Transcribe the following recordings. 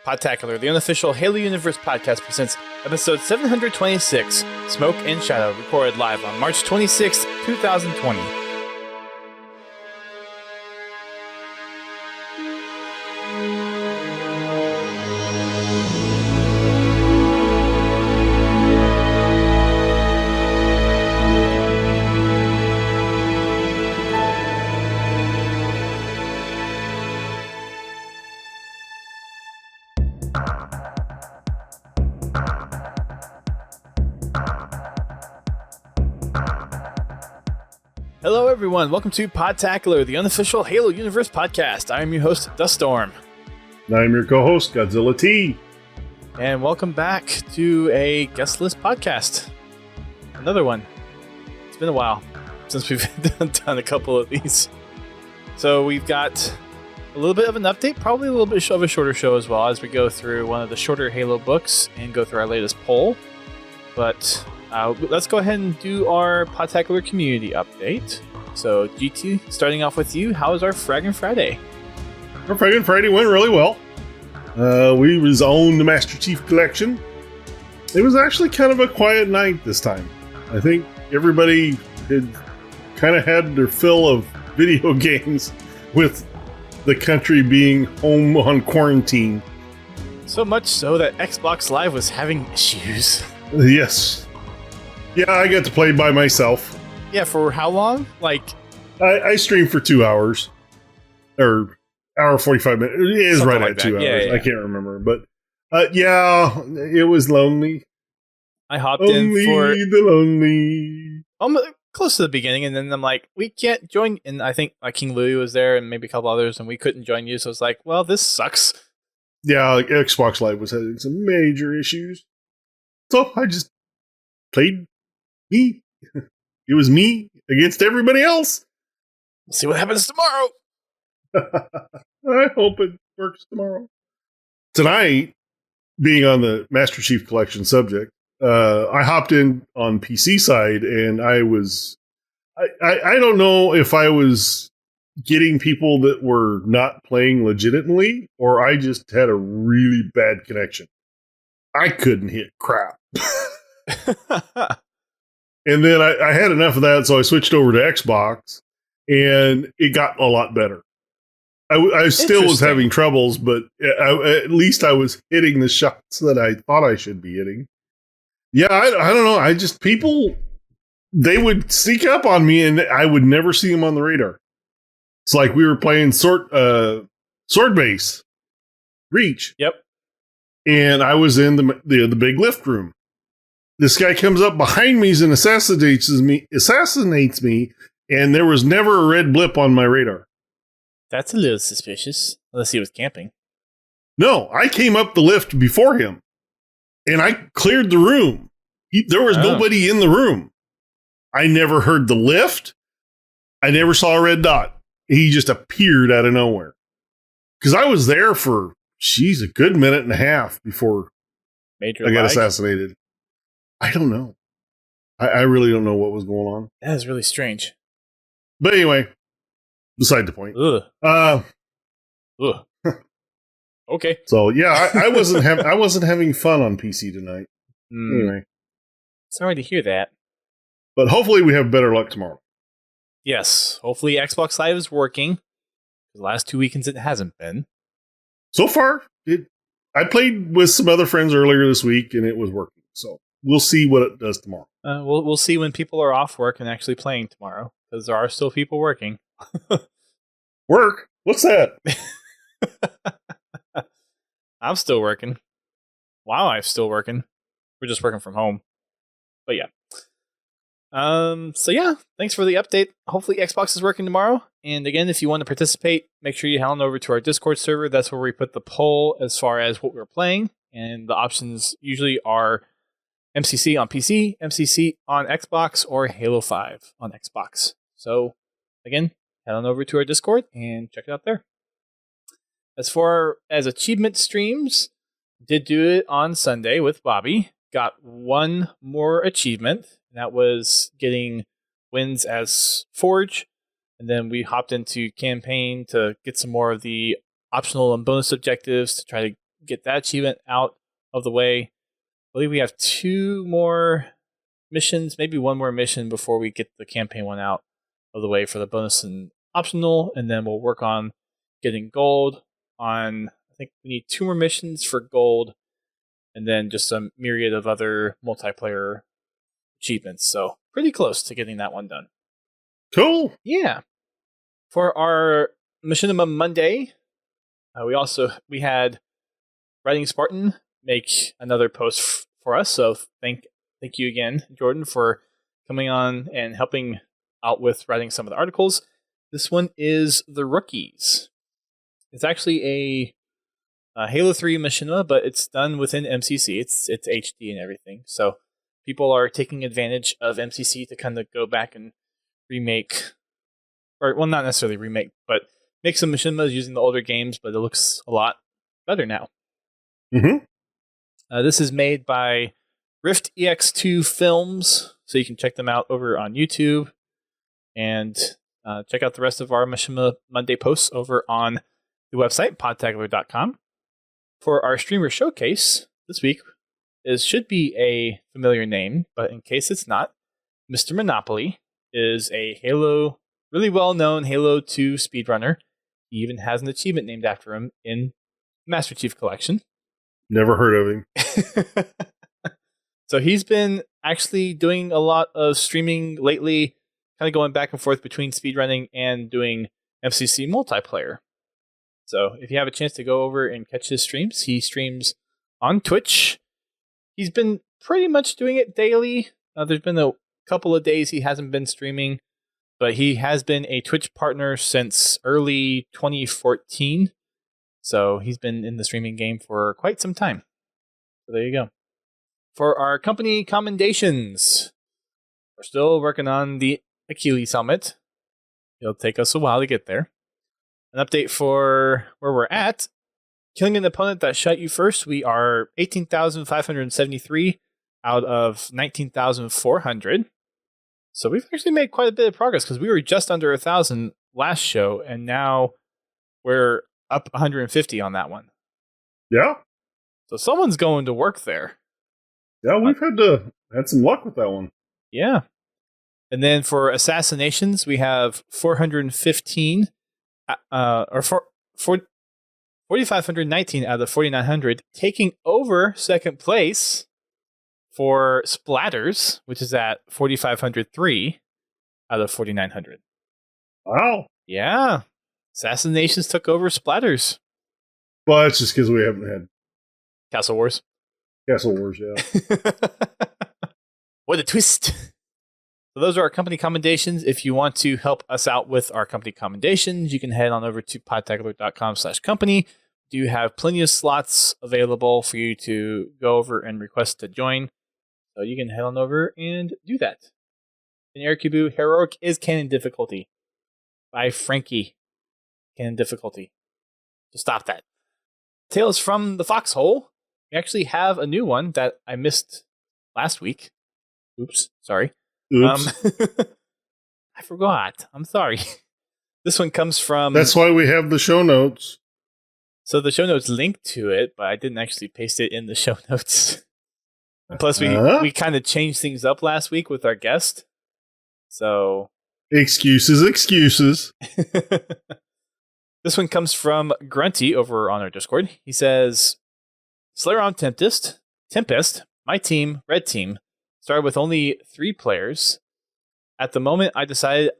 Podtacular, the unofficial Halo Universe podcast, presents episode 726, Smoke and Shadow, recorded live on March 26th, 2020. Hello everyone, welcome to Podtacular, the unofficial Halo Universe podcast. I am your host, Storm. And I'm your co-host, Godzilla T. And welcome back to a guest list podcast. Another one. It's been a while since we've done a couple of these. So we've got a little bit of an update, probably a little bit of a shorter show as well, as we go through one of the shorter Halo books and go through our latest poll. But let's go ahead and do our Podtacular community update. So, GT, starting off with you, how was our Fraggin' Friday? Our Fraggin' Friday went really well. We rezoned the Master Chief Collection. It was actually kind of a quiet night this time. I think everybody had kind of had their fill of video games with the country being home on quarantine. So much so that Xbox Live was having issues. Yes. Yeah, I got to play by myself. Yeah, for how long? I streamed for 2 hours. Or hour 45 minutes. It is right at 2 hours. Yeah. I can't remember. But yeah, it was lonely. I hopped in for the lonely. Close to the beginning, and then I'm like, we can't join. And I think King Louie was there and maybe a couple others, and we couldn't join you. So it's like, well, this sucks. Yeah, Xbox Live was having some major issues. So I just played me. It was me against everybody else. We'll see what happens tomorrow. I hope it works tomorrow. Tonight, being on the Master Chief Collection subject, I hopped in on PC side, and I don't know if I was getting people that were not playing legitimately, or I just had a really bad connection. I couldn't hit crap. And then I had enough of that, so I switched over to Xbox, and it got a lot better. I still was having troubles, but at least I was hitting the shots that I thought I should be hitting. Yeah, I don't know. People, they would sneak up on me, and I would never see them on the radar. It's like we were playing sword base, Reach. Yep. And I was in the big lift room. This guy comes up behind me and assassinates me, and there was never a red blip on my radar. That's a little suspicious, unless he was camping. No, I came up the lift before him, and I cleared the room. There was nobody in the room. I never heard the lift. I never saw a red dot. He just appeared out of nowhere. Because I was there for, a good minute and a half before I got assassinated. I don't know. I really don't know what was going on. That is really strange. But anyway, beside the point. Ugh. Okay. So yeah, I wasn't having fun on PC tonight. Anyway, sorry to hear that. But hopefully we have better luck tomorrow. Yes, hopefully Xbox Live is working. The last 2 weekends it hasn't been. So far, I played with some other friends earlier this week, and it was working. So we'll see what it does tomorrow. We'll see when people are off work and actually playing tomorrow, because there are still people working. Work? What's that? I'm still working. Wow, I'm still working. We're just working from home. But yeah. So yeah, thanks for the update. Hopefully Xbox is working tomorrow. And again, if you want to participate, make sure you head on over to our Discord server. That's where we put the poll as far as what we're playing. And the options usually are MCC on PC, MCC on Xbox, or Halo 5 on Xbox. So again, head on over to our Discord and check it out there. As far as achievement streams, did do it on Sunday with Bobby. Got one more achievement. That was getting wins as Forge. And then we hopped into campaign to get some more of the optional and bonus objectives to try to get that achievement out of the way. I believe we have 2 more missions, maybe 1 more mission before we get the campaign one out of the way for the bonus and optional, and then we'll work on getting gold on, I think we need 2 more missions for gold, and then just a myriad of other multiplayer achievements. So pretty close to getting that one done. Cool. Yeah. For our Machinima Monday, we had Writing Spartan make another post for us. So thank you again, Jordan, for coming on and helping out with writing some of the articles. This one is The Rookies. It's actually a Halo 3 Machinima, but it's done within MCC. It's HD and everything. So people are taking advantage of MCC to kind of go back and remake, or well, not necessarily remake, but make some machinimas using the older games, but it looks a lot better now. Mm-hmm. This is made by Rift EX2 Films, so you can check them out over on YouTube, and check out the rest of our Machinima Monday posts over on the website, podtacular.com. For our streamer showcase this week, should be a familiar name, but in case it's not, Mr. Monopoly is a really well-known Halo 2 speedrunner. He even has an achievement named after him in Master Chief Collection. Never heard of him. So he's been actually doing a lot of streaming lately, kind of going back and forth between speedrunning and doing MCC multiplayer. So if you have a chance to go over and catch his streams, he streams on Twitch. He's been pretty much doing it daily. There's been a couple of days he hasn't been streaming, but he has been a Twitch partner since early 2014. So he's been in the streaming game for quite some time. So there you go. For our company commendations, we're still working on the Achilles helmet. It'll take us a while to get there. An update for where we're at. Killing an opponent that shot you first, we are 18,573 out of 19,400. So we've actually made quite a bit of progress because we were just under 1,000 last show, and now we're up 150 on that one. Yeah. So someone's going to work there. Yeah, we've had some luck with that one. Yeah. And then for assassinations, we have 415, or 4,519 out of 4,900, taking over second place for splatters, which is at 4,503 out of 4,900. Wow. Yeah. Assassinations took over splatters. Well, that's just because we haven't had Castle Wars. Castle Wars, yeah. What a twist. So those are our company commendations. If you want to help us out with our company commendations, you can head on over to podtacular.com/company. Do you have plenty of slots available for you to go over and request to join? So you can head on over and do that. In Erikubu, Heroic is canon difficulty by Frankie. Canon difficulty. So stop that. Tales from the Foxhole. We actually have a new one that I missed last week. Oops, sorry. Oops. I forgot. I'm sorry. This one comes from... That's why we have the show notes. So the show notes link to it, but I didn't actually paste it in the show notes. Plus, we kind of changed things up last week with our guest. So... Excuses. This one comes from Grunty over on our Discord. He says, Slayer on Tempest, my team, Red Team, started with only 3 players. At the moment, I decided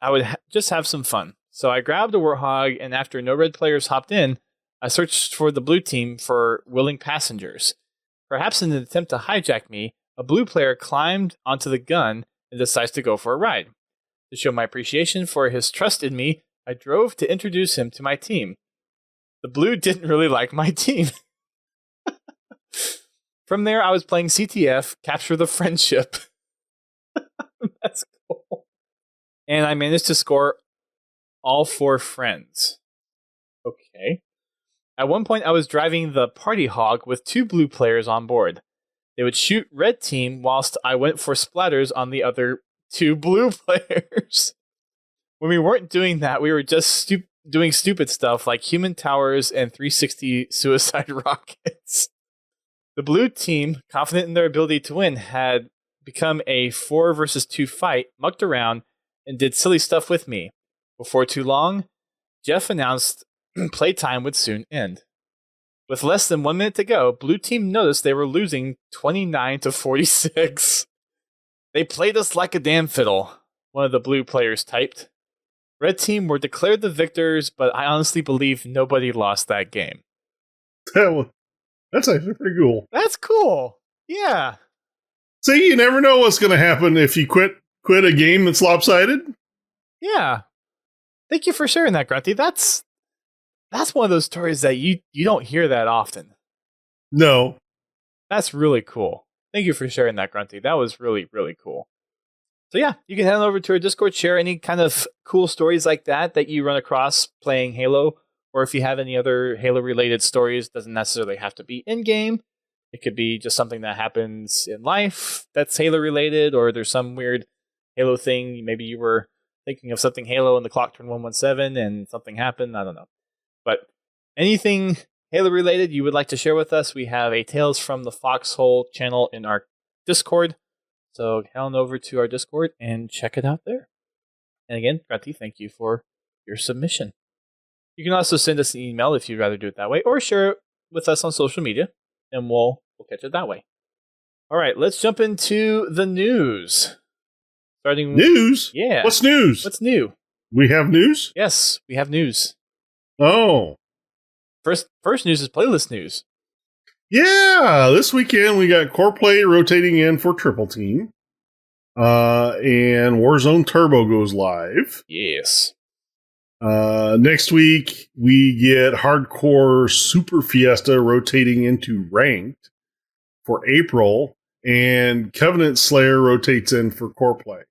I would just have some fun. So I grabbed a Warthog, and after no red players hopped in, I searched for the blue team for willing passengers. Perhaps in an attempt to hijack me, a blue player climbed onto the gun and decides to go for a ride. To show my appreciation for his trust in me, I drove to introduce him to my team. The blue didn't really like my team. From there, I was playing CTF, Capture the Friendship. That's cool. And I managed to score all 4 friends. Okay. At one point, I was driving the Party Hog with 2 blue players on board. They would shoot red team whilst I went for splatters on the other 2 blue players. When we weren't doing that, we were just doing stupid stuff like human towers and 360 suicide rockets. The blue team, confident in their ability to win, had become a 4 versus 2 fight, mucked around, and did silly stuff with me. Before too long, Jeff announced playtime would soon end. With less than 1 minute to go, blue team noticed they were losing 29-46. They played us like a damn fiddle, one of the blue players typed. Red team were declared the victors, but I honestly believe nobody lost that game. That's actually pretty cool. That's cool. Yeah. See, you never know what's going to happen if you quit a game that's lopsided. Yeah. Thank you for sharing that, Grunty. That's one of those stories that you don't hear that often. No. That's really cool. Thank you for sharing that, Grunty. That was really, really cool. So yeah, you can head on over to our Discord, share any kind of cool stories like that you run across playing Halo, or if you have any other Halo-related stories, doesn't necessarily have to be in-game. It could be just something that happens in life that's Halo-related, or there's some weird Halo thing. Maybe you were thinking of something Halo and the clock turned 117 and something happened. I don't know. But anything Halo-related you would like to share with us, we have a Tales from the Foxhole channel in our Discord. So head on over to our Discord and check it out there. And again, Grunty, thank you for your submission. You can also send us an email if you'd rather do it that way, or share it with us on social media, and we'll catch it that way. All right, let's jump into the news. News? Yeah. What's news? What's new? We have news? Yes, we have news. Oh. First news is playlist news. Yeah, this weekend we got core play rotating in for Triple Team. And Warzone Turbo goes live. Yes. Next week we get Hardcore Super Fiesta rotating into Ranked for April, and Covenant Slayer rotates in for core play.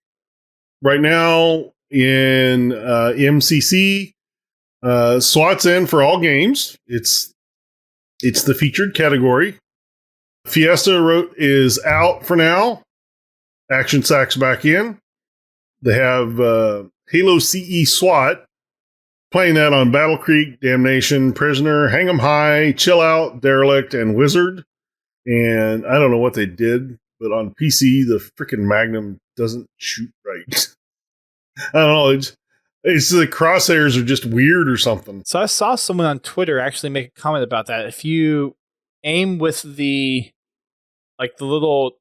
Right now in MCC, SWAT's in for all games. It's the featured category. Fiesta is out for now. Action Sack's back in. They have Halo CE SWAT playing that on Battle Creek, Damnation, Prisoner, Hang 'em High, Chill Out, Derelict, and Wizard. And I don't know what they did, but on PC, the freaking Magnum doesn't shoot right. I don't know. It's the crosshairs are just weird or something. So I saw someone on Twitter actually make a comment about that. If you aim with the little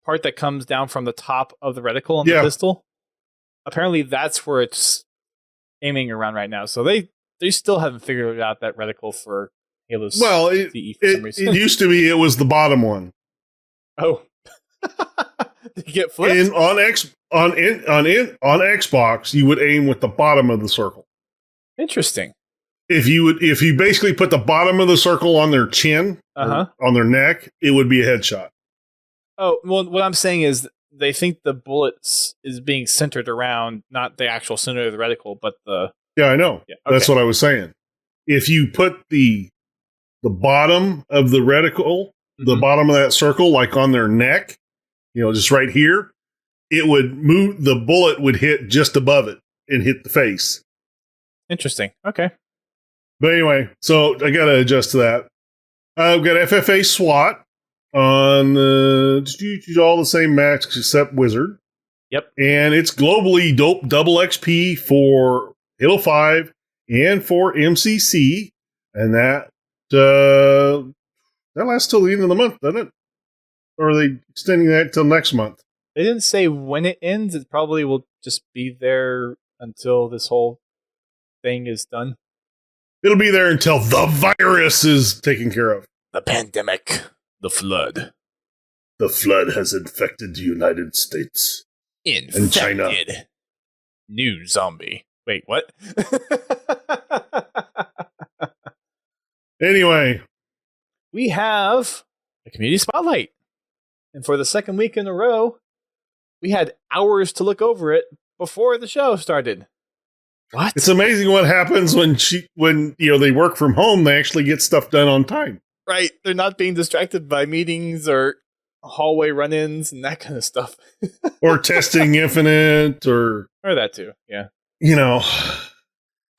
part that comes down from the top of the reticle on the pistol, apparently that's where it's aiming around right now. So they still haven't figured out that reticle for Halo's CE for some reason. It used to be it was the bottom one. Oh. Did you get flipped? And on Xbox, you would aim with the bottom of the circle. Interesting. If you basically put the bottom of the circle on their chin, on their neck, it would be a headshot. Oh, well, what I'm saying is they think the bullets is being centered around not the actual center of the reticle, but the... Yeah, I know. Yeah, okay. That's what I was saying. If you put the bottom of the reticle, the bottom of that circle, like on their neck, just right here, it would move, the bullet would hit just above it and hit the face. Interesting. Okay. But anyway, so I got to adjust to that. I've got FFA SWAT on all the same max except Wizard. Yep. And it's globally dope double XP for Halo 5 and for MCC. And that lasts till the end of the month, doesn't it? Or are they extending that till next month? They didn't say when it ends. It probably will just be there until this whole thing is done. It'll be there until the virus is taken care of. The pandemic. The flood. The flood has infected the United States. And China. New zombie. Wait, what? Anyway. We have a community spotlight. And for the second week in a row, we had hours to look over it before the show started. What? It's amazing what happens when they work from home, they actually get stuff done on time. Right. They're not being distracted by meetings or hallway run-ins and that kind of stuff. Or testing Infinite or that too. Yeah.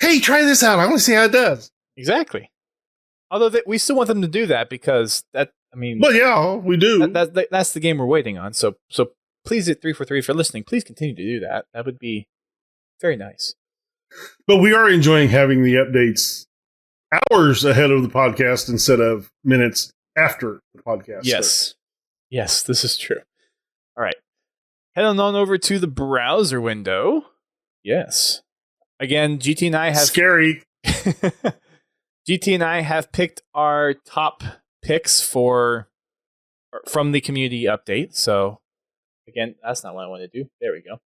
hey, try this out. I want to see how it does. Exactly. Although we still want them to do that because Well, yeah, we do. That's the game we're waiting on. So please, at 343, if you're listening, please continue to do that. That would be very nice. But we are enjoying having the updates hours ahead of the podcast instead of minutes after the podcast. Yes. Yes, this is true. All right. Head on over to the browser window. Yes. Again, GT and I have... Scary. GT and I have picked our top picks from the community update. So, again, that's not what I want to do. There we go.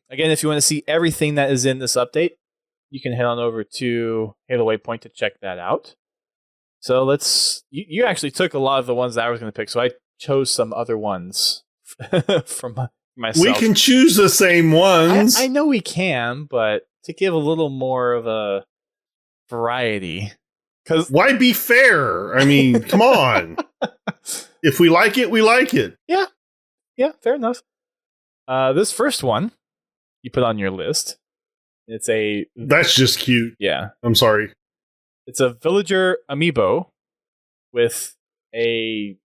Again, if you want to see everything that is in this update, you can head on over to Halo Waypoint to check that out. So you actually took a lot of the ones that I was going to pick, so I chose some other ones from myself. We can choose the same ones. I know we can, but to give a little more of a variety. Why be fair? I mean, come on. If we like it, we like it. Yeah, fair enough. This first one you put on your list. That's just cute. Yeah. I'm sorry. It's a villager amiibo with it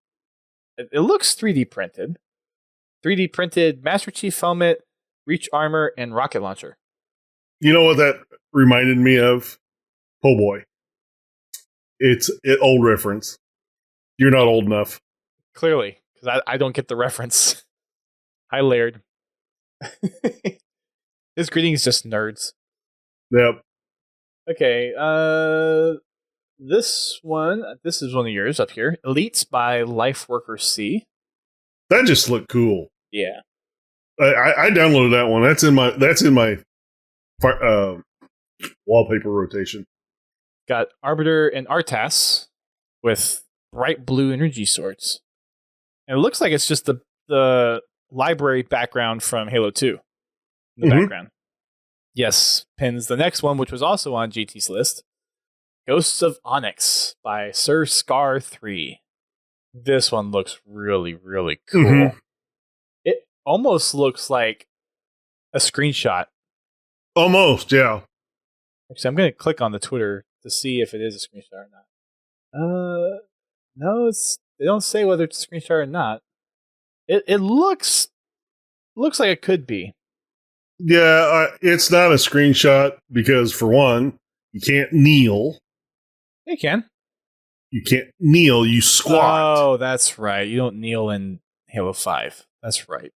looks 3D printed. 3D printed Master Chief helmet, reach armor, and rocket launcher. You know what that reminded me of? Oh boy. It's an old reference. You're not old enough. Clearly, because I don't get the reference. Hi, Laird. His greeting is just nerds. Yep. Okay, this is one of yours up here. Elites by Lifeworker C. That just looked cool. Yeah. I downloaded that one. That's in my wallpaper rotation. Got Arbiter and Artas with bright blue energy swords. And it looks like it's just the library background from Halo 2 in the background. Yes, pins the next one, which was also on GT's list. Ghosts of Onyx by Sir Scar 3. This one looks really, really cool. Mm-hmm. It almost looks like a screenshot. Almost, yeah. Actually, I'm going to click on the Twitter to see if it is a screenshot or not. No, they don't say whether it's a screenshot or not. It looks like it could be. Yeah, it's not a screenshot because, for one, you can't kneel. You can. You can't kneel, you squat. Oh, that's right. You don't kneel in Halo 5. That's right.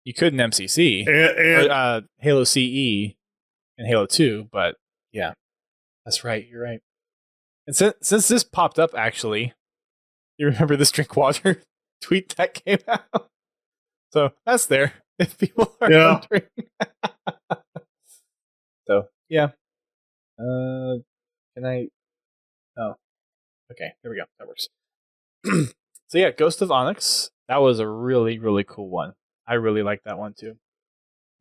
You could in MCC. And Halo CE and Halo 2, but yeah. That's right. You're right. And since this popped up, actually, you remember this drink water tweet that came out? So that's there. If people are wondering. So, yeah. Can I... Oh. Okay, there we go. That works. So yeah, Ghost of Onyx. That was a really, really cool one. I really like that one too.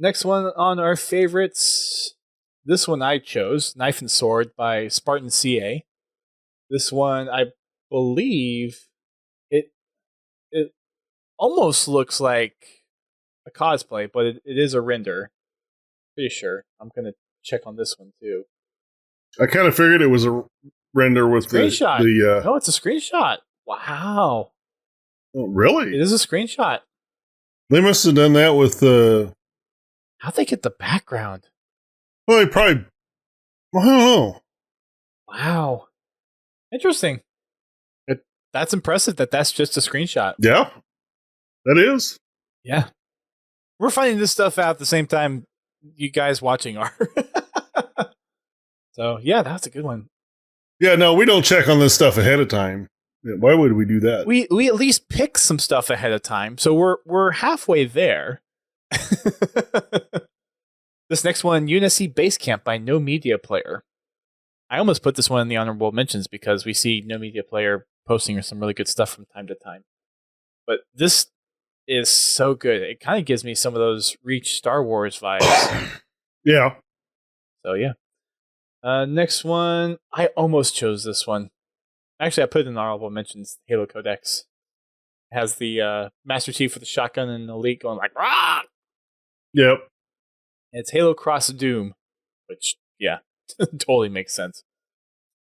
Next one on our favorites. This one I chose, Knife and Sword by Spartan CA. This one, I believe, it almost looks like a cosplay, but it is a render. Pretty sure. I'm going to check on this one too. I kind of figured it was a render with screenshot. No, it's a screenshot. Wow. Oh, really? It is a screenshot. They must have done that with How'd they get the background? Well, they probably... I don't know. Wow. Interesting. That's impressive that's just a screenshot. Yeah. That is. Yeah. We're finding this stuff out at the same time you guys watching are. So, yeah, that's a good one. Yeah, no, we don't check on this stuff ahead of time. Why would we do that? We at least pick some stuff ahead of time, so we're halfway there. This next one, Unicy Basecamp by No Media Player. I almost put this one in the honorable mentions because we see No Media Player posting some really good stuff from time to time. But this is so good. It kind of gives me some of those Reach Star Wars vibes. Yeah. So, yeah. Next one, I almost chose this one. Actually, I put it in the honorable mentions, Halo Codex. It has the Master Chief with the shotgun and the Elite going like, rah! Yep. And it's Halo Cross Doom, which Yeah, totally makes sense.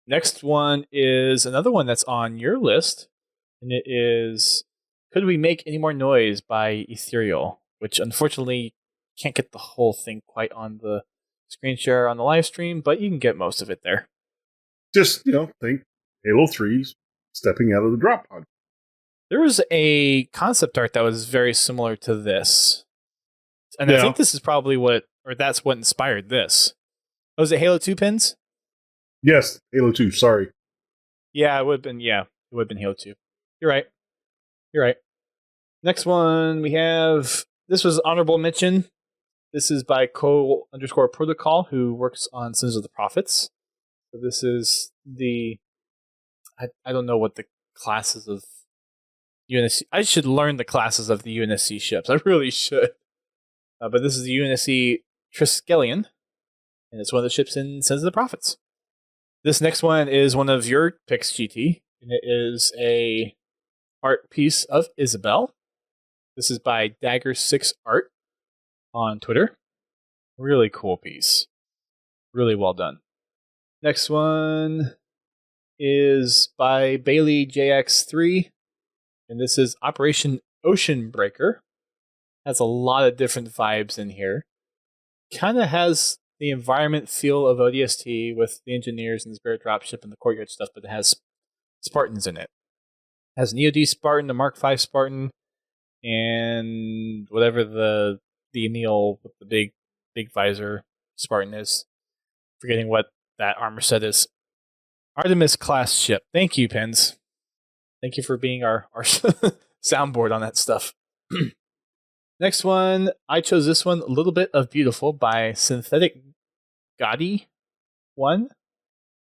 Next one is another one that's on your list, and it is Could We Make Any More Noise by Ethereal, which unfortunately can't get the whole thing quite on the screen share on the live stream, but you can get most of it there. Just, think Halo 3's stepping out of the drop pod. There was a concept art that was very similar to this. And I think this is probably that's what inspired this. Oh, was it Halo 2 pins? Yes, Halo 2, sorry. Yeah, it would have been Halo 2. You're right. Next one we have, this was honorable mention. This is by Cole_Protocol, who works on Sins of the Prophets. So this is I don't know what the classes of UNSC. I should learn the classes of the UNSC ships. I really should. But this is the UNSC Triskelion, and it's one of the ships in Sins of the Prophets. This next one is one of your picks, GT, and it is a art piece of Isabel. This is by Dagger6 Art on Twitter. Really cool piece. Really well done. Next one is by Bailey JX3, and this is Operation Ocean Breaker. Has a lot of different vibes in here. Kind of has the environment feel of ODST with the engineers and the Spirit Dropship and the courtyard stuff, but it has Spartans in it. It has an EOD Spartan, a Mark V Spartan, and whatever the Neil with the big visor Spartan is. Forgetting what that armor set is. Artemis class ship. Thank you, Pins. Thank you for being our soundboard on that stuff. Next one, I chose this one, A Little Bit of Beautiful by Synthetic Gaudy 1.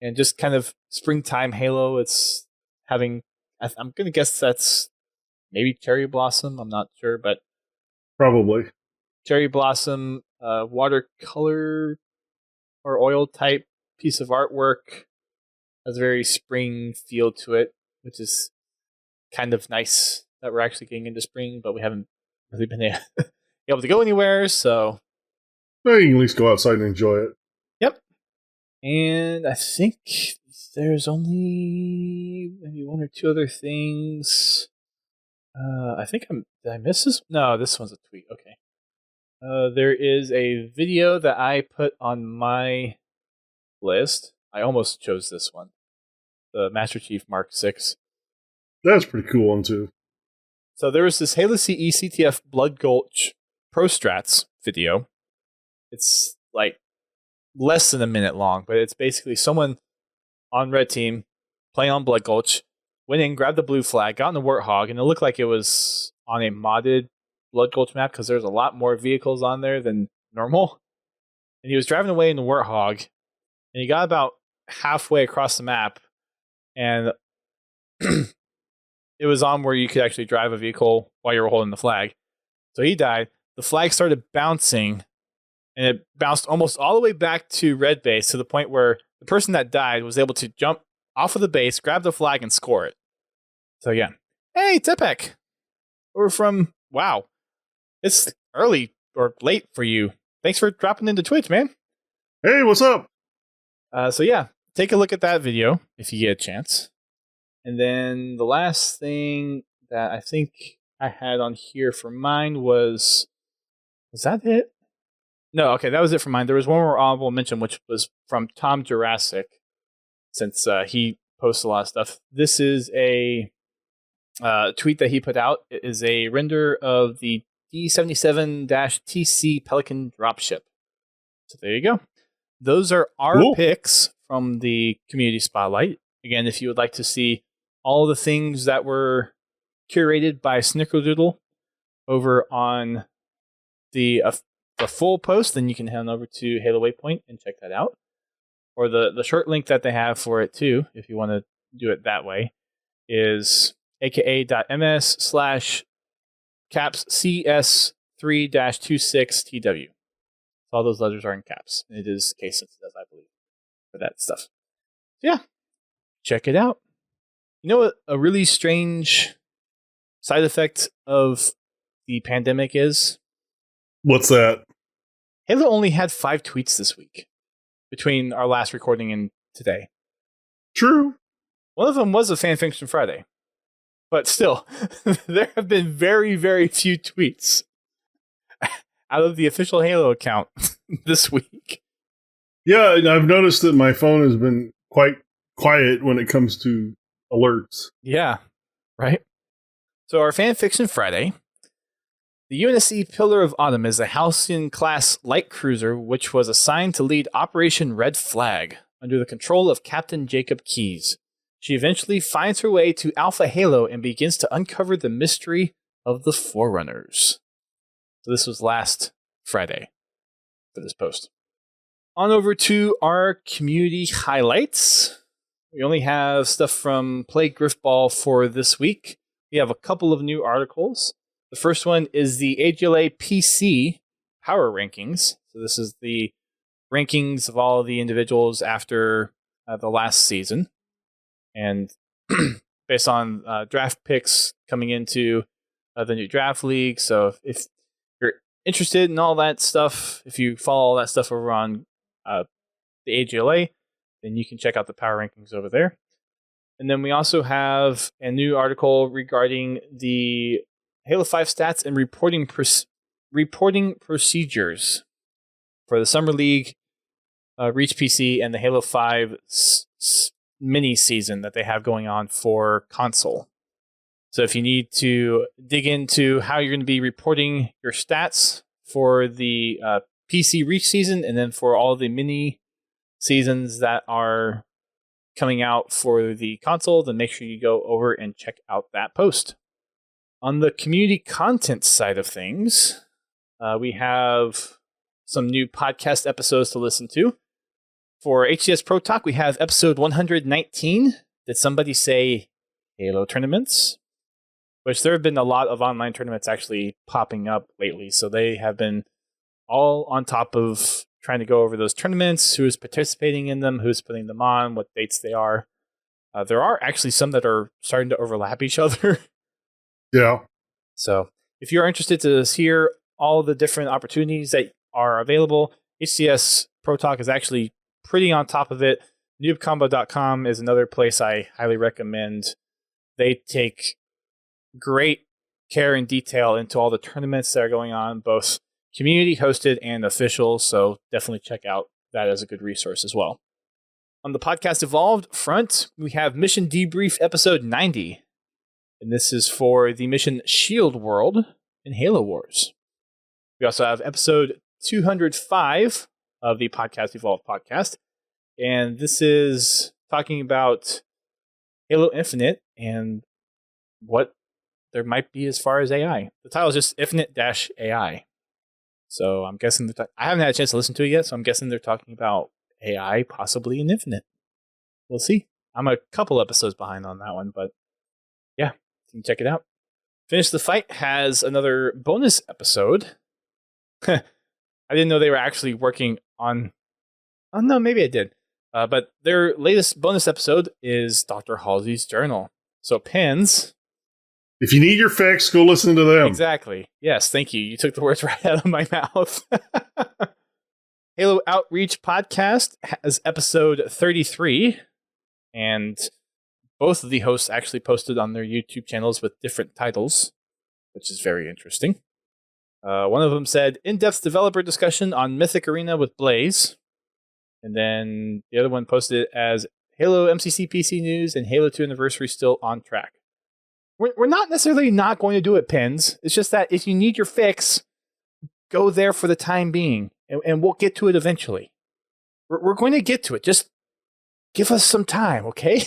And just kind of springtime Halo. It's having, I'm going to guess that's maybe Cherry Blossom. I'm not sure, but probably Cherry Blossom, watercolor or oil type piece of artwork. Has a very spring feel to it, which is kind of nice that we're actually getting into spring, but we haven't really been able to go anywhere, so... Well, you can at least go outside and enjoy it. Yep. And I think there's only maybe one or two other things. I think did I miss this? No, this one's a tweet. Okay. There is a video that I put on my list. I almost chose this one. The Master Chief Mark VI. That's a pretty cool one, too. So there was this Halo CE CTF Blood Gulch Pro Strats video. It's like less than a minute long, but it's basically someone on Red Team playing on Blood Gulch, went in, grabbed the blue flag, got in the Warthog, and it looked like it was on a modded Blood Gulch map because there's a lot more vehicles on there than normal. And he was driving away in the Warthog, and he got about halfway across the map, and it was on where you could actually drive a vehicle while you were holding the flag. So he died. The flag started bouncing, and it bounced almost all the way back to red base to the point where the person that died was able to jump off of the base, grab the flag, and score it. So yeah. Hey, Tepek! We're from... Wow. It's early or late for you. Thanks for dropping into Twitch, man. Hey, what's up? So yeah, take a look at that video if you get a chance. And then the last thing that I think I had on here for mine was that it? No, okay, that was it for mine. There was one more honorable mention, which was from Tom Jurassic, since he posts a lot of stuff. This is a tweet that he put out. It is a render of the D77-TC Pelican dropship. So there you go. Those are our picks from the community spotlight. Again, if you would like to see all the things that were curated by Snickerdoodle over on the full post, then you can head on over to Halo Waypoint and check that out. Or the short link that they have for it too, if you want to do it that way, is aka.ms/caps CS3-26TW. All those letters are in caps. And it is case sensitive, I believe, for that stuff. Yeah, check it out. You know what a really strange side effect of the pandemic is? What's that? Halo only had 5 tweets this week. between our last recording and today. True. One of them was a Fanfiction Friday. But still, there have been very, very few tweets out of the official Halo account this week. Yeah, and I've noticed that my phone has been quite quiet when it comes to alerts. Yeah, right? So our Fanfiction Friday, the UNSC Pillar of Autumn is a Halcyon-class light cruiser which was assigned to lead Operation Red Flag under the control of Captain Jacob Keyes. She eventually finds her way to Alpha Halo and begins to uncover the mystery of the Forerunners. So this was last Friday for this post. On over to our community highlights. We only have stuff from Play Griffball for this week. We have a couple of new articles. The first one is the AGLA PC Power Rankings. So this is the rankings of all of the individuals after the last season. And based on draft picks coming into the new draft league. So if you're interested in all that stuff, if you follow all that stuff over on the AGLA, then you can check out the power rankings over there. And then we also have a new article regarding the Halo 5 stats and reporting procedures for the Summer League, Reach PC, and the Halo 5 mini season that they have going on for console. So if you need to dig into how you're going to be reporting your stats for the PC Reach season and then for all the mini seasons that are coming out for the console, then make sure you go over and check out that post. On the community content side of things, we have some new podcast episodes to listen to. For HCS Pro Talk, we have episode 119. Did somebody say Halo tournaments? Which there have been a lot of online tournaments actually popping up lately, so they have been all on top of trying to go over those tournaments, who is participating in them, who's putting them on, what dates they are. There are actually some that are starting to overlap each other. Yeah. So if you're interested to hear all the different opportunities that are available, HCS Pro Talk is actually pretty on top of it. Noobcombo.com is another place I highly recommend. They take great care and detail into all the tournaments that are going on, both community hosted and official. So definitely check out that as a good resource as well. On the Podcast Evolved front, we have Mission Debrief episode 90. And this is for the mission Shield World in Halo Wars. We also have episode 205 of the Podcast Evolved podcast. And this is talking about Halo Infinite and what there might be as far as AI. The title is just Infinite-AI. So I'm guessing I haven't had a chance to listen to it yet, so I'm guessing they're talking about AI possibly in Infinite. We'll see. I'm a couple episodes behind on that one, but yeah, you can check it out. Finish the Fight has another bonus episode. I didn't know they were actually working on... Oh, no, maybe I did. But their latest bonus episode is Dr. Halsey's Journal. So, Pins... If you need your fix, go listen to them. Exactly. Yes, thank you. You took the words right out of my mouth. Halo Outreach Podcast has episode 33, and both of the hosts actually posted on their YouTube channels with different titles, which is very interesting. One of them said, in-depth developer discussion on Mythic Arena with Blaze. And then the other one posted it as Halo MCC PC News and Halo 2 Anniversary still on track. We're not necessarily not going to do it, Pins. It's just that if you need your fix, go there for the time being, and we'll get to it eventually. We're going to get to it. Just give us some time, okay?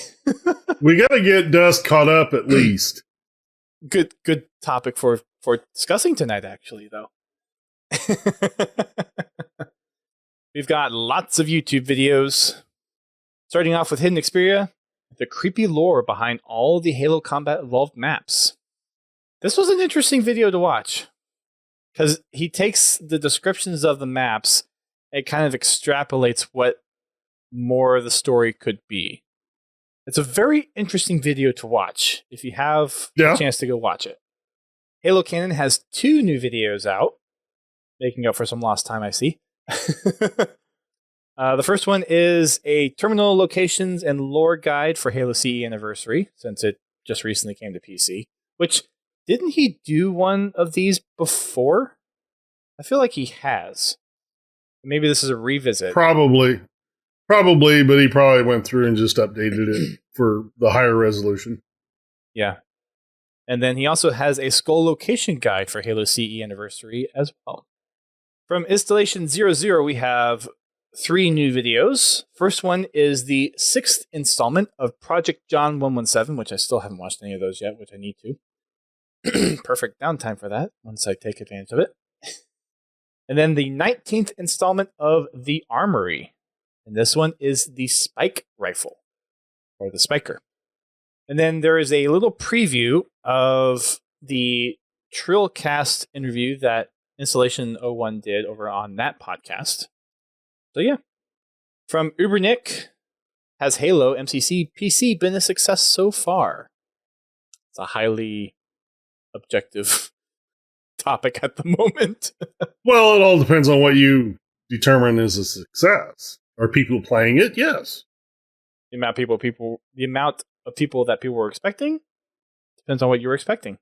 We got to get Dust caught up at least. Good topic for discussing tonight, actually, though. We've got lots of YouTube videos. Starting off with Hidden Xperia, the creepy lore behind all the Halo Combat Evolved maps. This was an interesting video to watch, because he takes the descriptions of the maps and kind of extrapolates what more of the story could be. It's a very interesting video to watch, if you have a chance to go watch it. Halo Canon has 2 new videos out, making up for some lost time, I see. The first one is a terminal locations and lore guide for Halo CE Anniversary, since it just recently came to PC. Which, didn't he do one of these before? I feel like he has. Maybe this is a revisit. Probably, but he probably went through and just updated it for the higher resolution. Yeah. And then he also has a skull location guide for Halo CE Anniversary as well. From Installation 00, we have 3 new videos. First one is the 6th installment of Project John 117, which I still haven't watched any of those yet, which I need to. Perfect downtime for that once I take advantage of it. And then the 19th installment of The Armory. And this one is the Spike Rifle, or the Spiker. And then there is a little preview of the Trillcast interview that Installation 01 did over on that podcast. So yeah. From Ubernick, has Halo MCC PC been a success so far? It's a highly objective topic at the moment. Well, it all depends on what you determine as a success. Are people playing it? Yes. The amount of people that people were expecting depends on what you were expecting.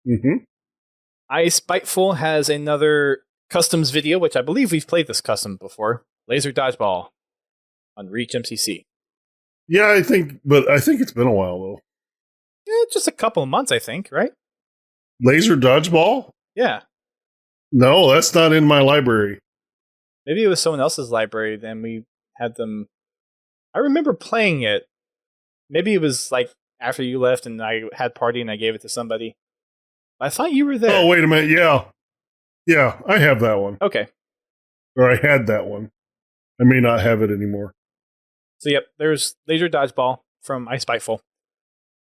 Mm-hmm. Spiteful has another customs video, which I believe we've played this custom before. Laser Dodgeball on Reach MCC. Yeah, I think it's been a while though. Yeah, just a couple of months, I think, right? Laser Dodgeball? Yeah. No, that's not in my library. Maybe it was someone else's library, then we had them. I remember playing it. Maybe it was like after you left and I had party and I gave it to somebody. I thought you were there. Oh, wait a minute. Yeah. Yeah, I have that one. Okay. Or I had that one. I may not have it anymore. So, yep, there's Laser Dodgeball from Spiteful.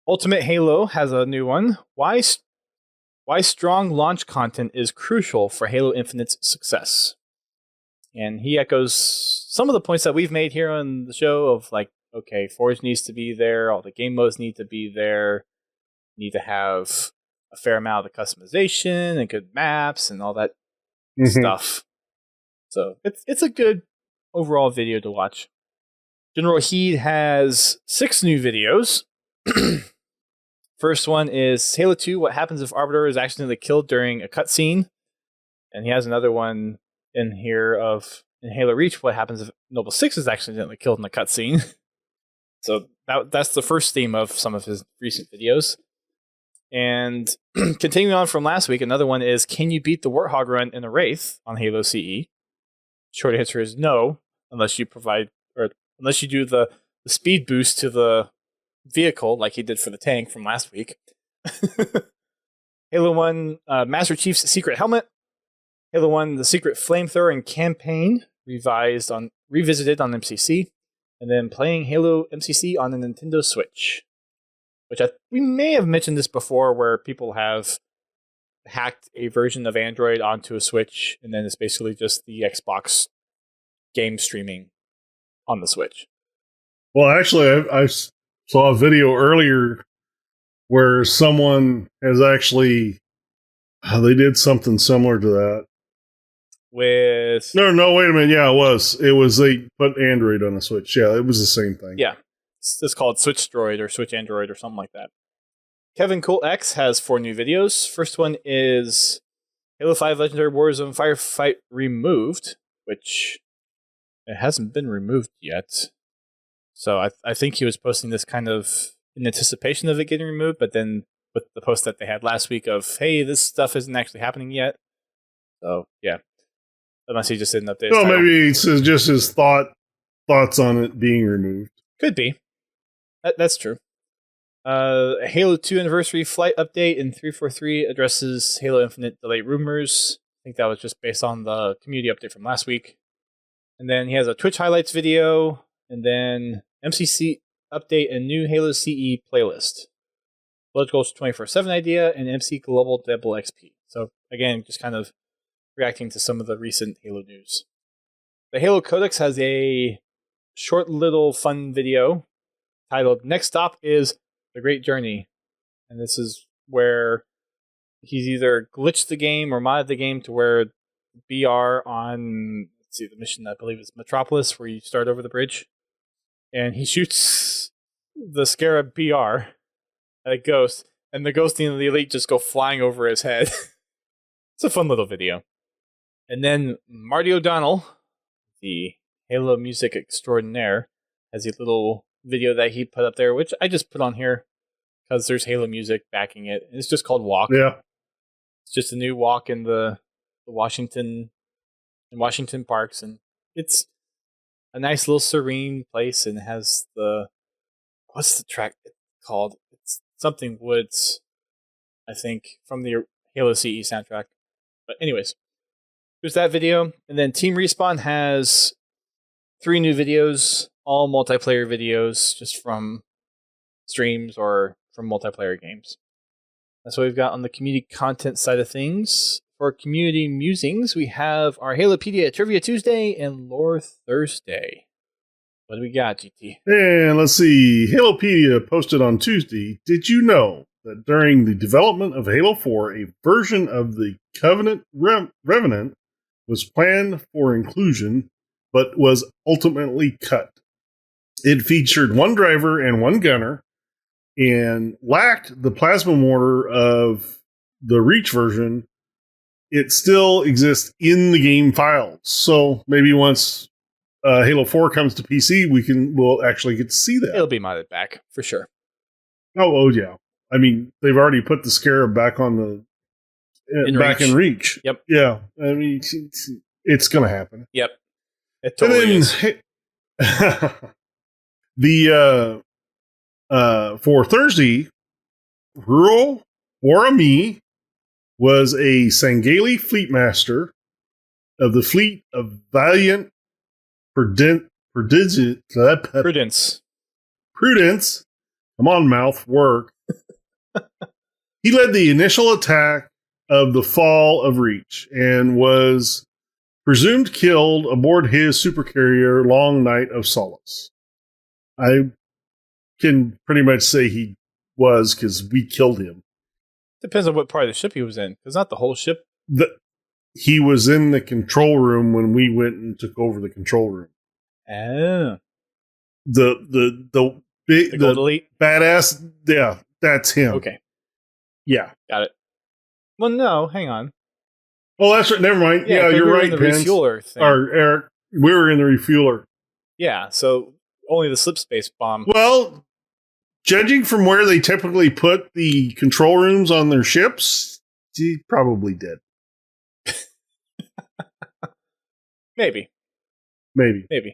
Ultimate Halo has a new one. Why strong launch content is crucial for Halo Infinite's success. And he echoes some of the points that we've made here on the show of like, okay, Forge needs to be there, all the game modes need to be there, need to have a fair amount of the customization and good maps and all that stuff. So it's a good overall video to watch. General Heed has 6 new videos. First one is Halo 2, what happens if Arbiter is accidentally killed during a cutscene? And he has another one in here in Halo Reach, what happens if Noble 6 is accidentally killed in a cutscene? So that's the first theme of some of his recent videos. And continuing on from last week, another one is, can you beat the Warthog run in a Wraith on Halo CE? Short answer is no, unless you do the speed boost to the vehicle like he did for the tank from last week. Halo 1 Master Chief's Secret Helmet. Halo 1 The Secret Flamethrower and Campaign revisited on MCC. And then playing Halo MCC on the Nintendo Switch. Which we may have mentioned this before, where people have hacked a version of Android onto a Switch, and then it's basically just the Xbox game streaming on the Switch. Well, actually, I saw a video earlier where someone has actually they did something similar to that. With no, wait a minute. Yeah, it was they put Android on the Switch. Yeah, it was the same thing. Yeah, it's called Switch Droid or Switch Android or something like that. Kevin Cool X has 4 new videos. First one is Halo 5 Legendary Warzone Firefight Removed, which it hasn't been removed yet. So I think he was posting this kind of in anticipation of it getting removed, but then with the post that they had last week of, hey, this stuff isn't actually happening yet. So, yeah. Unless he just didn't update his title. Maybe it's just his thoughts on it being removed. Could be. That's true. A Halo 2 Anniversary Flight Update in 343 addresses Halo Infinite delay rumors. I think that was just based on the community update from last week. And then he has a Twitch highlights video, and then MCC update and new Halo CE playlist. Blood Gulch 24/7 idea and MC Global Double XP. So again, just kind of reacting to some of the recent Halo news. The Halo Codex has a short little fun video titled Next Stop is The Great Journey. And this is where he's either glitched the game or modded the game to where BR on see, the mission, I believe, is Metropolis, where you start over the bridge. And he shoots the Scarab BR at a ghost, and the ghost and the elite just go flying over his head. It's a fun little video. And then Marty O'Donnell, the Halo music extraordinaire, has a little video that he put up there, which I just put on here because there's Halo music backing it. It's just called Walk. Yeah. It's just a new walk in the Washington parks, and it's a nice little serene place, and it has what's the track called? It's something Woods, I think, from the Halo CE soundtrack. But anyways, there's that video, and then Team Respawn has 3 new videos, all multiplayer videos, just from streams or from multiplayer games. That's what we've got on the community content side of things. For community musings, we have our Halopedia Trivia Tuesday and Lore Thursday. What do we got, GT? And let's see. Halopedia posted on Tuesday. Did you know that during the development of Halo 4, a version of the Covenant Revenant was planned for inclusion, but was ultimately cut? It featured 1 driver and 1 gunner, and lacked the plasma mortar of the Reach version. It still exists in the game files. So maybe once Halo 4 comes to PC, we'll actually get to see that. It'll be modded back, for sure. Oh yeah. I mean, they've already put the Scarab back on the in Reach. Yep. Yeah. I mean, it's going to happen. Yep. It totally is. For Thursday, Rural Warami was a Sangali fleet master of the fleet of Valiant Prudence. Come on, mouth, work. He led the initial attack of the fall of Reach and was presumed killed aboard his supercarrier Long Night of Solace. I can pretty much say he was, because we killed him. Depends on what part of the ship he was in, because not the whole ship. He was in the control room when we went and took over the control room. Oh. The big, the elite? badass, yeah, that's him. Okay. Yeah. Got it. Well, no, hang on. Oh, that's right. Never mind. Yeah, you're right, the Vince. refueler thing. Or Eric, we were in the refueler. Yeah, so only the slip space bomb. Well, judging from where they typically put the control rooms on their ships, he probably did. Maybe.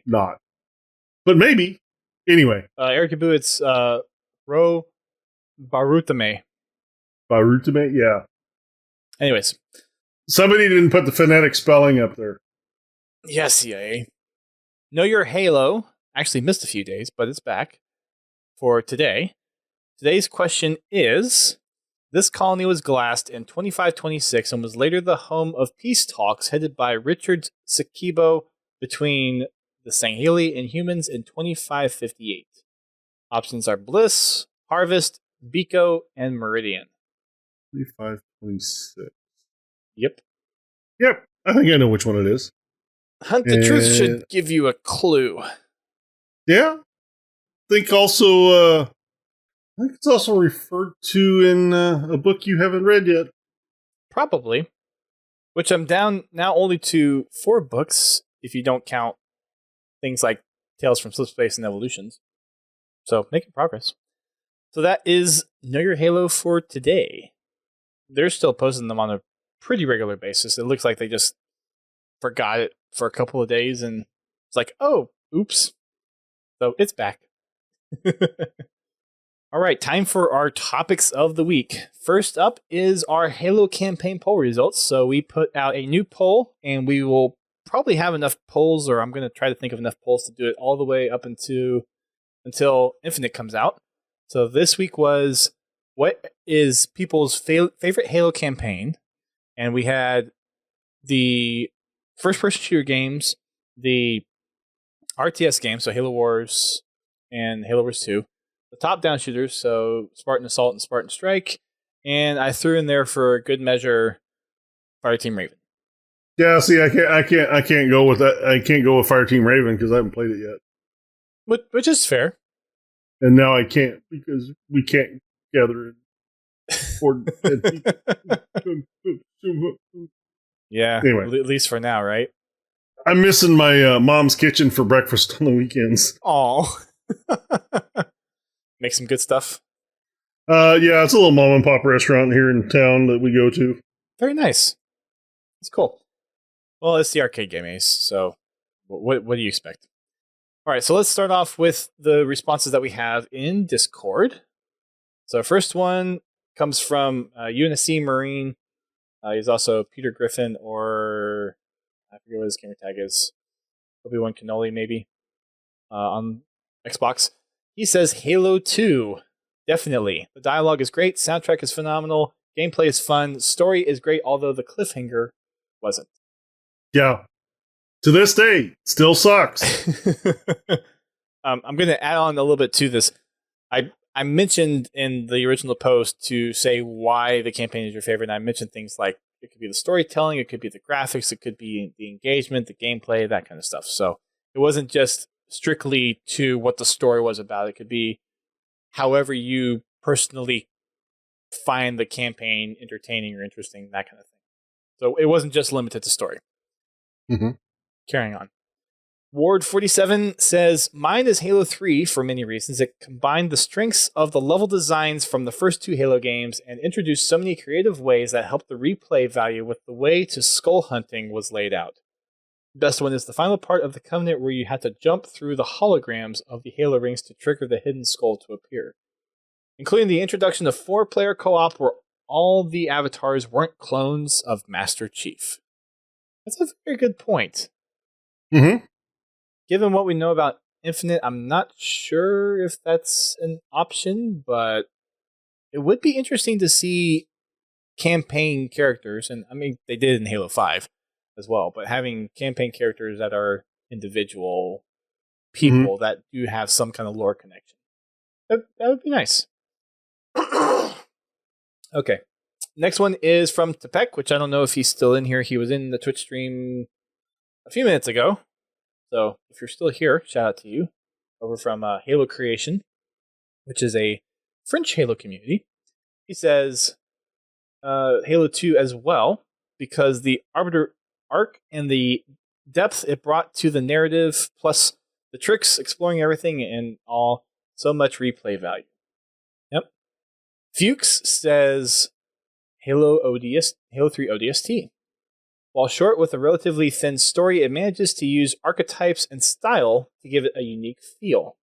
Not. But maybe. Anyway. Eric Abu, it's Ro Barutame. Barutame, yeah. Anyways. Somebody didn't put the phonetic spelling up there. Yes, CIA. Know Your Halo actually missed a few days, but it's back for today. Today's question is, this colony was glassed in 2526 and was later the home of peace talks headed by Richard Sakibo between the Sangheili and humans in 2558. Options are Bliss, Harvest, Biko, and Meridian. 2526. Yep. I think I know which one it is. Hunt the Truth should give you a clue. Yeah. I think it's also referred to in a book you haven't read yet. Probably. Which I'm down now only to 4 books, if you don't count things like Tales from Slip Space and Evolutions. So, making progress. So that is Know Your Halo for today. They're still posting them on a pretty regular basis. It looks like they just forgot it for a couple of days, and it's like, oh, oops. So it's back. All right, time for our topics of the week. First up is our Halo campaign poll results. So we put out a new poll, and we will probably have enough polls, or I'm going to try to think of enough polls to do it all the way up until Infinite comes out. So this week was, what is people's favorite Halo campaign? And we had the first-person shooter games, the RTS games, so Halo Wars and Halo Wars 2, the top-down shooters, so Spartan Assault and Spartan Strike, and I threw in there for good measure Fireteam Raven. Yeah, see, I can't go with that. I can't go with Fireteam Raven because I haven't played it yet, Which is fair. and now I can't because we can't gather in 4 to 10 people. Yeah, Anyway, at least for now, right? I'm missing my mom's kitchen for breakfast on the weekends. Oh, make some good stuff. Yeah, it's a little mom and pop restaurant here in town that we go to. Very nice. It's cool. Well, it's the arcade game, Ace. So, what do you expect? All right, so let's start off with the responses that we have in Discord. So, first one comes from UNSC Marine. He's also Peter Griffin, or I forget what his gamer tag is. Obi-Wan Kenobi, maybe, on Xbox. He says Halo 2. Definitely. The dialogue is great. Soundtrack is phenomenal. Gameplay is fun. Story is great, although the cliffhanger wasn't. Yeah. To this day, still sucks. I'm going to add on a little bit to this. I mentioned in the original post to say why the campaign is your favorite, and I mentioned things like it could be the storytelling, it could be the graphics, it could be the engagement, the gameplay, that kind of stuff. So it wasn't just strictly to what the story was about. It could be however you personally find the campaign entertaining or interesting, that kind of thing. So it wasn't just limited to story. Mm-hmm. Carrying on. Ward47 says, mine is Halo 3 for many reasons. It combined the strengths of the level designs from the first 2 Halo games and introduced so many creative ways that helped the replay value with the way to skull hunting was laid out. The best one is the final part of the Covenant where you had to jump through the holograms of the Halo rings to trigger the hidden skull to appear. Including the introduction of 4-player co-op where all the avatars weren't clones of Master Chief. That's a very good point. Mm-hmm. Given what we know about Infinite, I'm not sure if that's an option, but it would be interesting to see campaign characters, and I mean, they did in Halo 5 as well, but having campaign characters that are individual people that do have some kind of lore connection. That would be nice. Okay. Next one is from Tepek, which I don't know if he's still in here. He was in the Twitch stream a few minutes ago. So if you're still here, shout out to you. Over from Halo Creation, which is a French Halo community. He says Halo 2 as well, because the Arbiter arc and the depth it brought to the narrative, plus the tricks, exploring everything, and all, so much replay value. Yep. Fuchs says Halo 3 ODST. While short with a relatively thin story, it manages to use archetypes and style to give it a unique feel.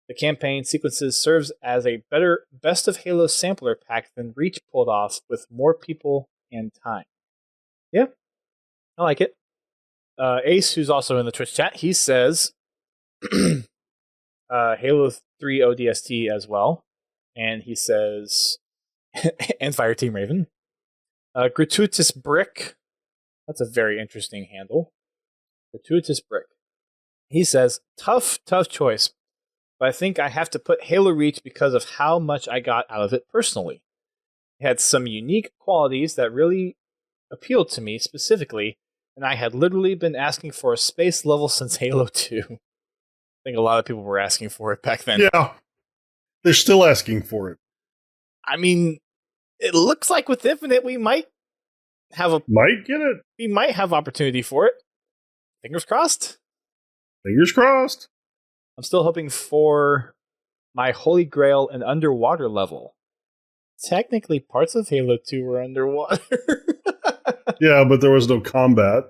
The campaign sequences serves as a better Best of Halo sampler pack than Reach pulled off with more people and time. Yeah, I like it. Ace, who's also in the Twitch chat, he says Halo 3 ODST as well. And he says, and Fireteam Raven. Gratuitous Brick. That's a very interesting handle. Gratuitous Brick. He says, tough choice, but I think I have to put Halo Reach because of how much I got out of it personally. It had some unique qualities that really appealed to me specifically, and I had literally been asking for a space level since Halo 2. I think a lot of people were asking for it back then. Yeah. They're still asking for it. I mean, it looks like with Infinite we might get it. We might have opportunity for it. Fingers crossed. Fingers crossed. I'm still hoping for my Holy Grail and underwater level. Technically, parts of Halo 2 were underwater. Yeah, but there was no combat.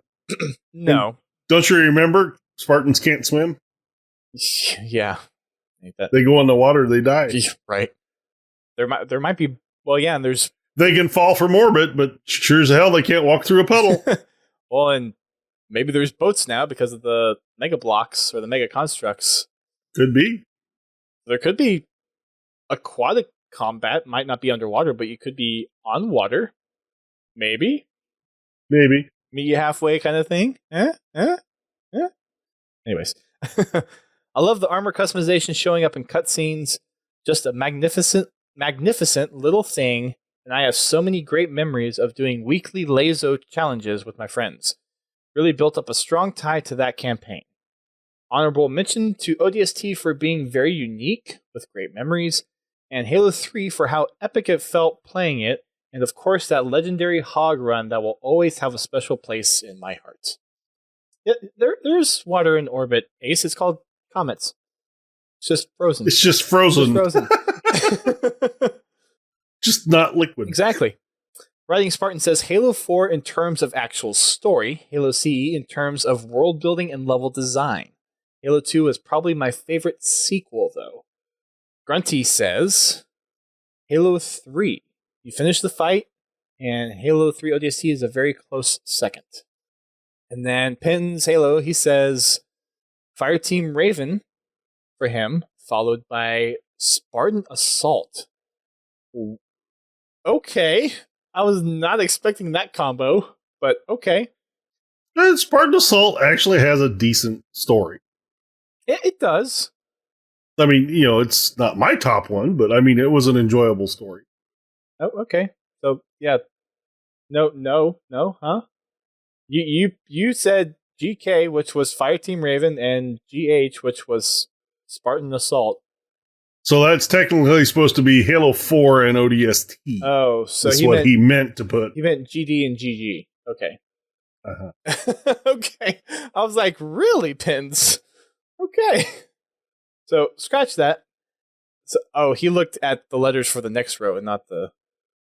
No. And don't you remember? Spartans can't swim. Yeah. They go in the water, they die. Right. There might be. Well, yeah, and there's. They can fall from orbit, but sure as hell they can't walk through a puddle. Well, and maybe there's boats now because of the mega blocks or the mega constructs. Could be. There could be aquatic combat. Might not be underwater, but you could be on water. Maybe. Meet you halfway kind of thing. Anyways. I love the armor customization showing up in cutscenes. Just a magnificent little thing. And I have so many great memories of doing weekly Lazo challenges with my friends. really built up a strong tie to that campaign. Honorable mention to ODST for being very unique with great memories, and Halo 3 for how epic it felt playing it, and of course that legendary hog run that will always have a special place in my heart. Yeah, there's water in orbit, Ace. It's called comets. It's just frozen. It's just frozen. It's just frozen. Just not liquid. Exactly. Writing Spartan says Halo 4 in terms of actual story, Halo CE in terms of world building and level design. Halo 2 is probably my favorite sequel, though. Grunty says Halo 3. You finish the fight, and Halo 3 ODST is a very close second. And then Pins Halo, he says Fireteam Raven for him, followed by Spartan Assault. Okay. I was not expecting that combo, but okay. Spartan Assault actually has a decent story. It does. I mean, it's not my top one, but I mean, it was an enjoyable story. Oh, okay. So, yeah. No, huh? You said GK, which was Fireteam Raven, and GH, which was Spartan Assault. So that's technically supposed to be Halo 4 and ODST. Oh, so he meant to put. He meant GD and GG. Okay. Uh-huh. Okay. I was like, really, Pins? Okay. So, scratch that. So, he looked at the letters for the next row and not the...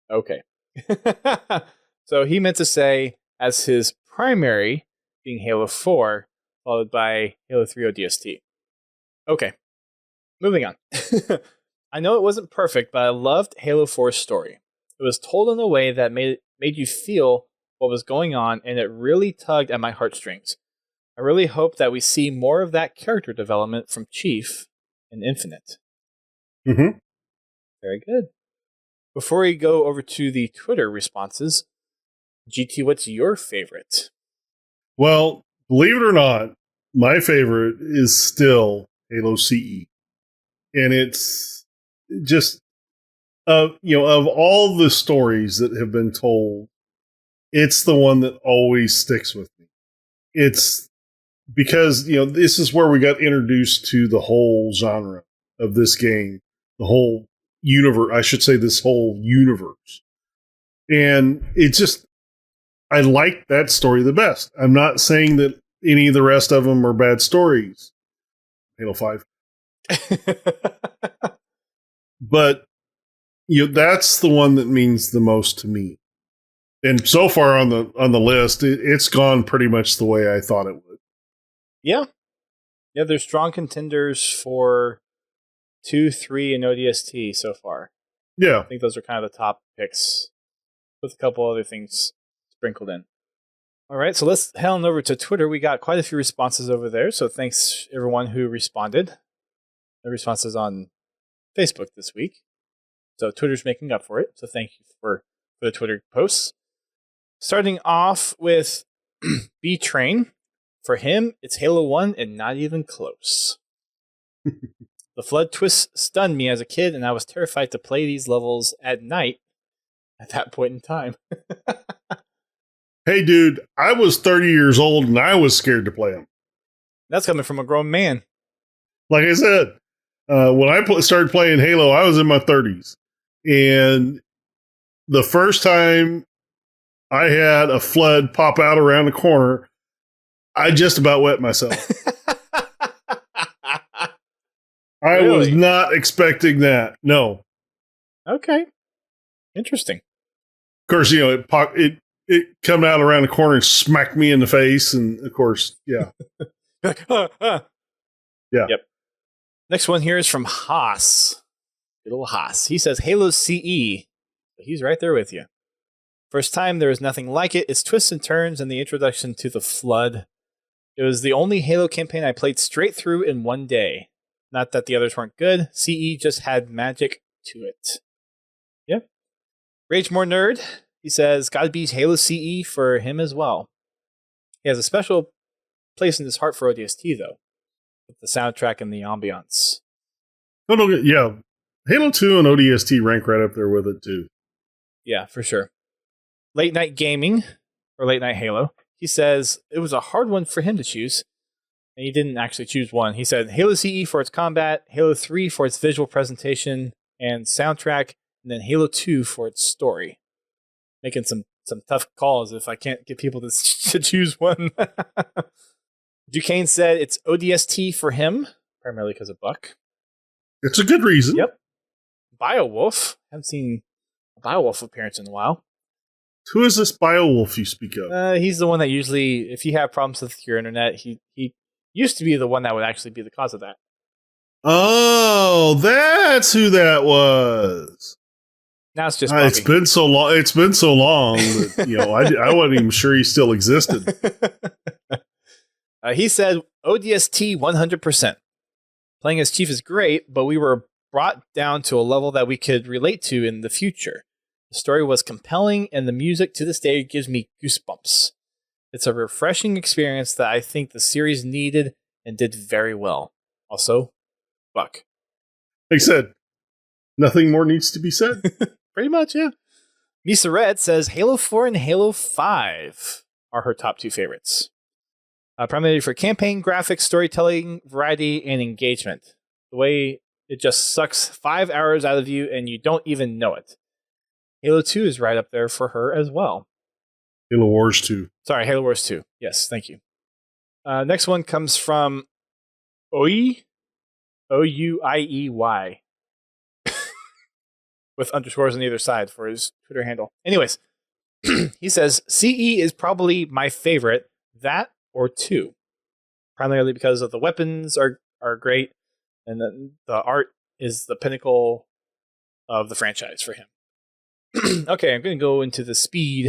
Okay. So, he meant to say, as his primary, being Halo 4, followed by Halo 3 ODST. Okay. Moving on. I know it wasn't perfect, but I loved Halo 4's story. It was told in a way that made you feel what was going on, and it really tugged at my heartstrings. I really hope that we see more of that character development from Chief in Infinite. Mm-hmm. Very good. Before we go over to the Twitter responses, GT, what's your favorite? Well, believe it or not, my favorite is still Halo CE. And it's just, of all the stories that have been told, it's the one that always sticks with me. It's because, this is where we got introduced to the whole genre of this game, the whole universe, I should say this whole universe. And it's just, I like that story the best. I'm not saying that any of the rest of them are bad stories. Halo 5. But that's the one that means the most to me. And so far on the list, it's gone pretty much the way I thought it would. Yeah. Yeah, there's strong contenders for 2, 3, and ODST so far. Yeah. I think those are kind of the top picks, with a couple other things sprinkled in. All right, so let's head on over to Twitter. We got quite a few responses over there, so thanks everyone who responded. The responses on Facebook this week. So Twitter's making up for it, so thank you for the Twitter posts. Starting off with B-Train. For him, it's Halo 1 and not even close. The flood twist stunned me as a kid, and I was terrified to play these levels at night at that point in time. Hey, dude, I was 30 years old, and I was scared to play them. That's coming from a grown man. Like I said, when I started playing Halo, I was in my 30s. And the first time I had a flood pop out around the corner, I just about wet myself. I was not expecting that. No. Okay. Interesting. Of course, it come out around the corner and smacked me in the face. And of course, yeah. Yeah. Yep. Next one here is from Haas. Good old Haas. He says Halo CE. He's right there with you. First time, there was nothing like it. Its twists and turns and the introduction to the Flood. It was the only Halo campaign I played straight through in one day. Not that the others weren't good. CE just had magic to it. Yep. Rage More Nerd. He says, gotta be Halo CE for him as well. He has a special place in his heart for ODST, though, with the soundtrack and the ambiance. Yeah. Halo 2 and ODST rank right up there with it, too. Yeah, for sure. Late Night Gaming, or Late Night Halo. he says it was a hard one for him to choose. And he didn't actually choose one. He said Halo CE for its combat, Halo 3 for its visual presentation and soundtrack, and then Halo 2 for its story. Making some tough calls if I can't get people to choose one. Duquesne said it's ODST for him, primarily because of Buck. It's a good reason. Yep. Biowolf. Haven't seen a Biowolf appearance in a while. Who is this Biowolf you speak of? He's the one that usually, if you have problems with your internet, he used to be the one that would actually be the cause of that. Oh, that's who that was. Now it's just it's been so long. It's been so long that I wasn't even sure he still existed. He said ODST 100%. Playing as Chief is great, but we were brought down to a level that we could relate to in the future. The story was compelling, and the music to this day gives me goosebumps. It's a refreshing experience that I think the series needed and did very well. Also, Buck. Like I said, nothing more needs to be said. Pretty much, yeah. Misa Red says Halo 4 and Halo 5 are her top 2 favorites. Primarily for campaign, graphics, storytelling, variety, and engagement. The way it just sucks 5 hours out of you and you don't even know it. Halo 2 is right up there for her as well. Halo Wars 2. Sorry, Halo Wars 2. Yes, thank you. Next one comes from Oi, Ouiey, with underscores on either side for his Twitter handle. Anyways, he says, CE is probably my favorite, that or 2. Primarily because of the weapons are great, and the art is the pinnacle of the franchise for him. Okay, I'm going to go into the speed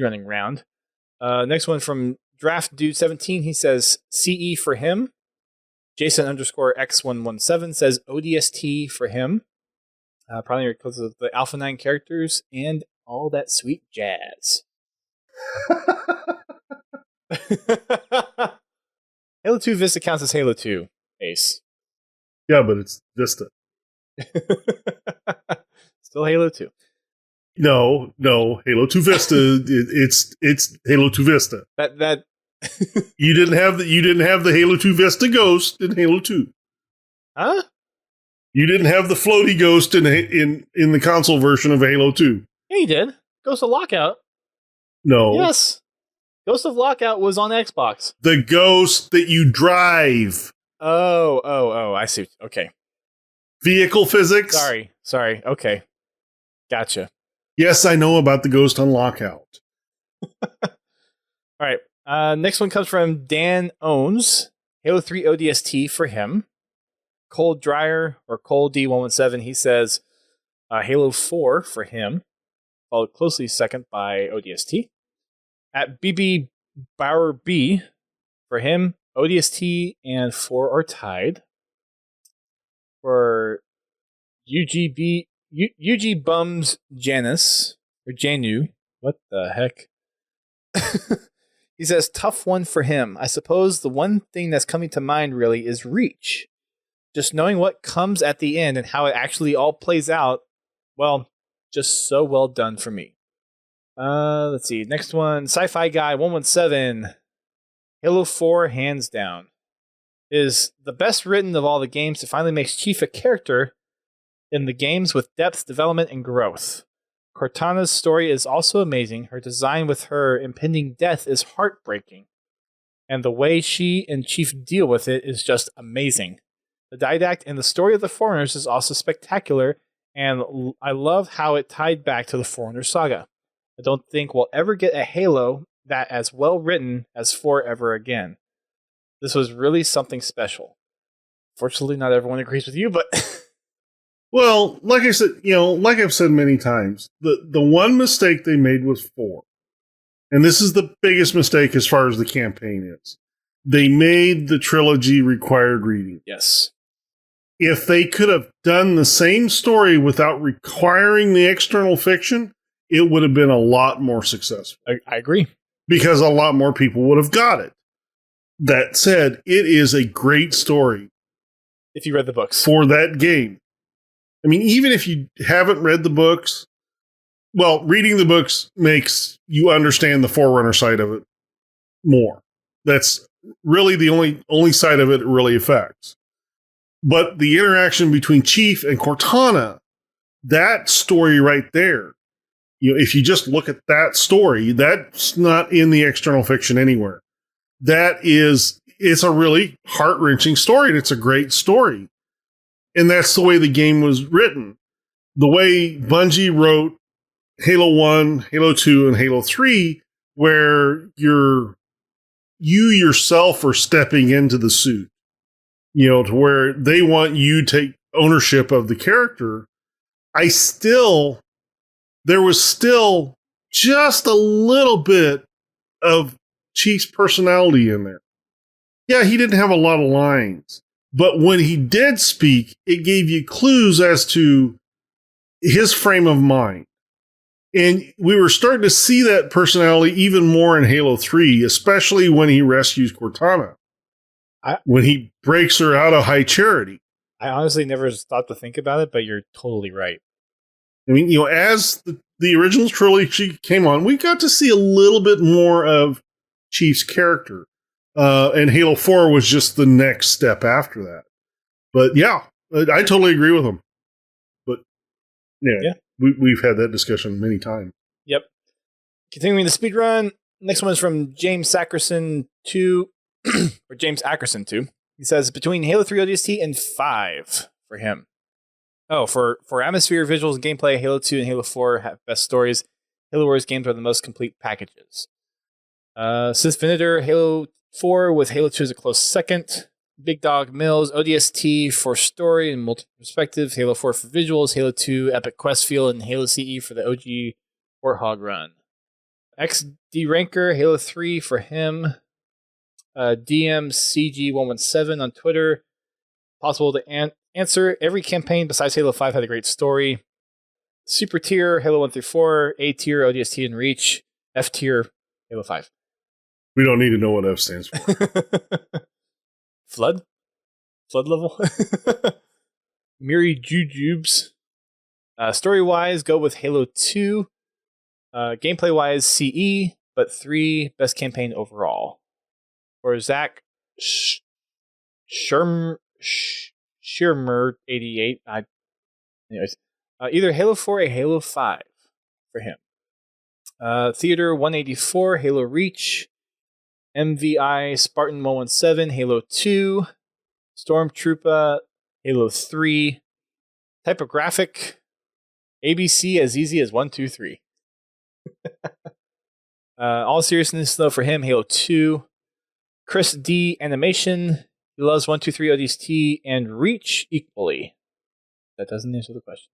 running round. Next one from Draft Dude 17. He says CE for him. Jason underscore X117 says ODST for him. Probably because of the Alpha 9 characters and all that sweet jazz. Halo 2 Vista counts as Halo 2, Ace. Yeah, but it's Vista. Still Halo 2. No, Halo 2 Vista. it's Halo 2 Vista. That you didn't have the Halo 2 Vista Ghost in Halo 2. Huh? You didn't have the floaty ghost in the console version of Halo 2. Yeah, you did. Ghost of Lockout. No. Yes. Ghost of Lockout was on Xbox. The ghost that you drive. Oh, I see. Okay. Vehicle physics? Sorry. Okay. Gotcha. Yes, I know about the ghost on Lockout. All right. Next one comes from Dan Owns. Halo 3 ODST for him. Cold Dryer, or Cold D117, he says Halo 4 for him. Followed closely second by ODST. At BB Bauer B, for him, ODST and 4 are tied. For UG Bums Janus, or Janu, what the heck? He says, tough one for him. I suppose the one thing that's coming to mind really is Reach. Just knowing what comes at the end and how it actually all plays out, well, just so well done for me. Let's see. Next one, Sci-Fi Guy 117. Halo 4, hands down, is the best written of all the games. It finally makes Chief a character in the games with depth, development, and growth. Cortana's story is also amazing. Her design with her impending death is heartbreaking. And the way she and Chief deal with it is just amazing. The didact and the story of the Foreigners is also spectacular, and I love how it tied back to the Foreigner saga. I don't think we'll ever get a Halo that as well written as 4 ever again. This was really something special. Fortunately, not everyone agrees with you, but... Well, like I said, like I've said many times, the one mistake they made was 4. And this is the biggest mistake as far as the campaign is. They made the trilogy required reading. Yes. If they could have done the same story without requiring the external fiction, it would have been a lot more successful. I agree. Because a lot more people would have got it. That said, it is a great story. If you read the books. For that game. I mean, even if you haven't read the books, Well, reading the books makes you understand the Forerunner side of it more. That's really the only side of it really affects. But the interaction between Chief and Cortana, that story right there, if you just look at that story, that's not in the external fiction anywhere. It's a really heart-wrenching story, and it's a great story. And that's the way the game was written. The way Bungie wrote Halo 1, Halo 2, and Halo 3, where you yourself are stepping into the suit, to where they want you to take ownership of the character. There was still just a little bit of Chief's personality in there. Yeah, he didn't have a lot of lines, but when he did speak, it gave you clues as to his frame of mind. And we were starting to see that personality even more in Halo 3, especially when he rescues Cortana. When he breaks her out of High Charity. I honestly never thought to think about it, but you're totally right. I mean, as the original trilogy came on, we got to see a little bit more of Chief's character. And Halo 4 was just the next step after that. But yeah, I totally agree with him. But yeah. We've had that discussion many times. Yep. Continuing the speed run. Next one is from James Sackerson 2, or James Ackerson 2. He says, between Halo 3 ODST and 5 for him. Oh, for atmosphere, visuals, and gameplay, Halo 2 and Halo 4 have best stories. Halo Wars games are the most complete packages. Sith Venator, Halo 4 with Halo 2 as a close second. Big Dog Mills, ODST for story and multiple perspective, Halo 4 for visuals, Halo 2 Epic Quest feel, and Halo CE for the OG Warthog run. XD Ranker, Halo 3 for him. DMCG117 on Twitter. Possible to answer. Every campaign besides Halo 5 had a great story. Super tier, Halo 1 through 4. A tier, ODST and Reach. F tier, Halo 5. We don't need to know what F stands for. Flood level. Miri Jujubes. Story-wise, go with Halo 2. Gameplay-wise, CE, but 3 best campaign overall. For Zach Schirmer 88. Anyways, either Halo 4 or Halo 5 for him. Theater 184, Halo Reach. MVI Spartan 117, Halo 2, Stormtrooper, Halo 3, Typographic, ABC as easy as 1, 2, 3. All seriousness though for him, Halo 2, Chris D Animation, he loves 1, 2, 3 ODST and Reach equally. That doesn't answer the question.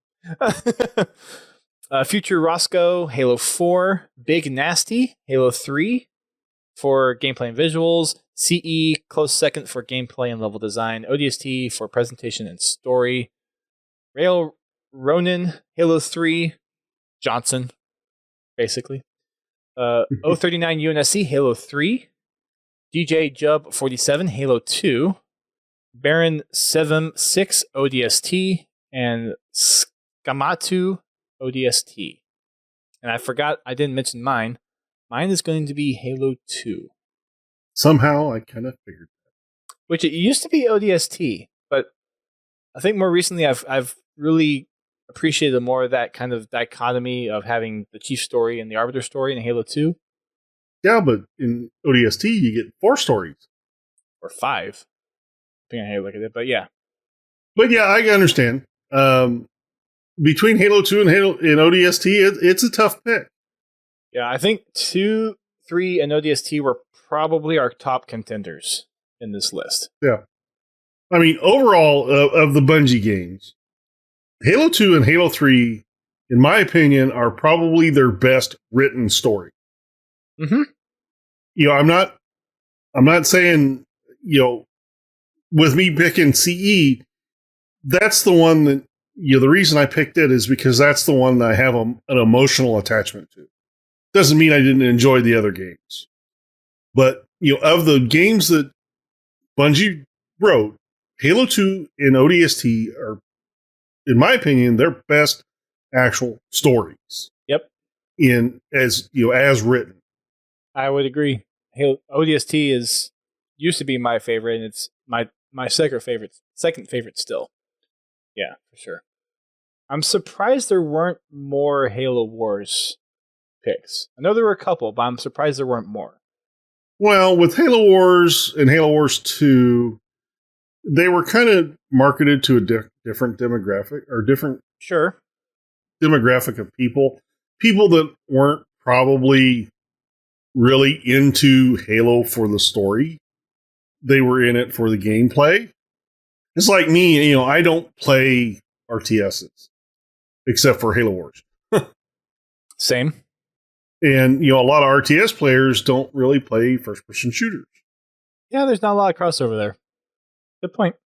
Future Roscoe, Halo 4, Big Nasty, Halo 3. For gameplay and visuals, CE, close second for gameplay and level design, ODST for presentation and story, Rail Ronin, Halo 3, Johnson, basically, 039 UNSC, Halo 3, DJ Jub 47, Halo 2, Baron 76 ODST, and Skamatu ODST. And I forgot, I didn't mention mine. Mine is going to be Halo 2. Somehow I kind of figured that. Which it used to be ODST, but I think more recently I've really appreciated more of that kind of dichotomy of having the Chief story and the Arbiter story in Halo 2. Yeah, but in ODST you get 4 stories. Or 5. Depending on how you look at it, but yeah. But yeah, I understand. Between Halo 2 and ODST, it's a tough pick. Yeah, I think 2, 3, and ODST were probably our top contenders in this list. Yeah. I mean, overall, of the Bungie games, Halo 2 and Halo 3, in my opinion, are probably their best written story. Mm-hmm. I'm not saying, with me picking CE, that's the one that, the reason I picked it is because that's the one that I have an emotional attachment to. Doesn't mean I didn't enjoy the other games. But, of the games that Bungie wrote, Halo 2 and ODST are, in my opinion, their best actual stories. Yep. in as written. I would agree. Halo ODST used to be my favorite, and it's my second favorite still. Yeah, for sure. I'm surprised there weren't more Halo Wars picks. I know there were a couple, but I'm surprised there weren't more. Well, with Halo Wars and Halo Wars 2, they were kind of marketed to a different demographic or different demographic of people. People that weren't probably really into Halo for the story. They were in it for the gameplay. It's like me, I don't play RTSs except for Halo Wars. Same. And, a lot of RTS players don't really play first-person shooters. Yeah, there's not a lot of crossover there. Good point.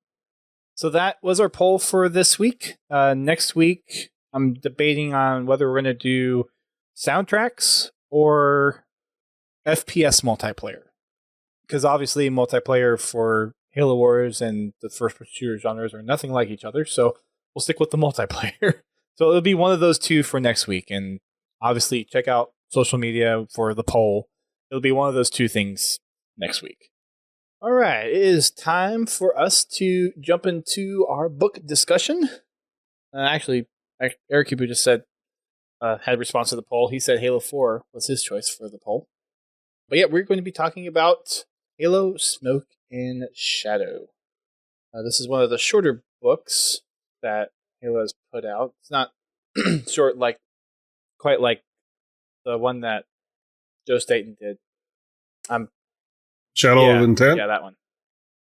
So that was our poll for this week. Next week, I'm debating on whether we're going to do soundtracks or FPS multiplayer. Because obviously multiplayer for Halo Wars and the first-person shooter genres are nothing like each other, so we'll stick with the multiplayer. So it'll be one of those two for next week, and obviously check out social media for the poll. It'll be one of those two things next week. All right, it is time for us to jump into our book discussion. Actually, Eric Huber just said, had a response to the poll. He said Halo 4 was his choice for the poll. But yeah, we're going to be talking about Halo, Smoke, and Shadow. This is one of the shorter books that Halo has put out. It's not short quite like the one that Joe Staten did. Shadow of Intent? Yeah, that one.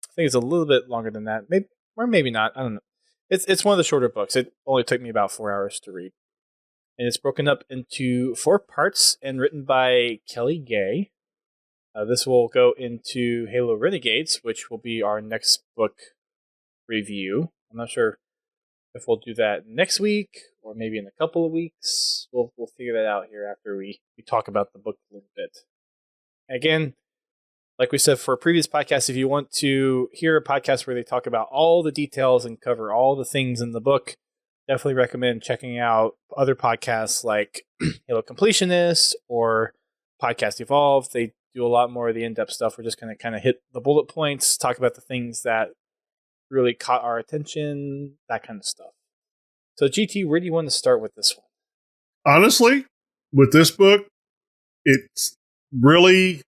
I think it's a little bit longer than that. Maybe, or maybe not. I don't know. It's one of the shorter books. It only took me about 4 hours to read. And it's broken up into 4 parts and written by Kelly Gay. This will go into Halo Renegades, which will be our next book review. I'm not sure if we'll do that next week or maybe in a couple of weeks. We'll figure that out here after we talk about the book a little bit. Again, like we said for a previous podcast, if you want to hear a podcast where they talk about all the details and cover all the things in the book, definitely recommend checking out other podcasts like Halo Completionist or Podcast Evolve. They do a lot more of the in-depth stuff. We're just going to kind of hit the bullet points, talk about the things that really caught our attention, that kind of stuff. So GT, where do you want to start with this one? Honestly, with this book, it's really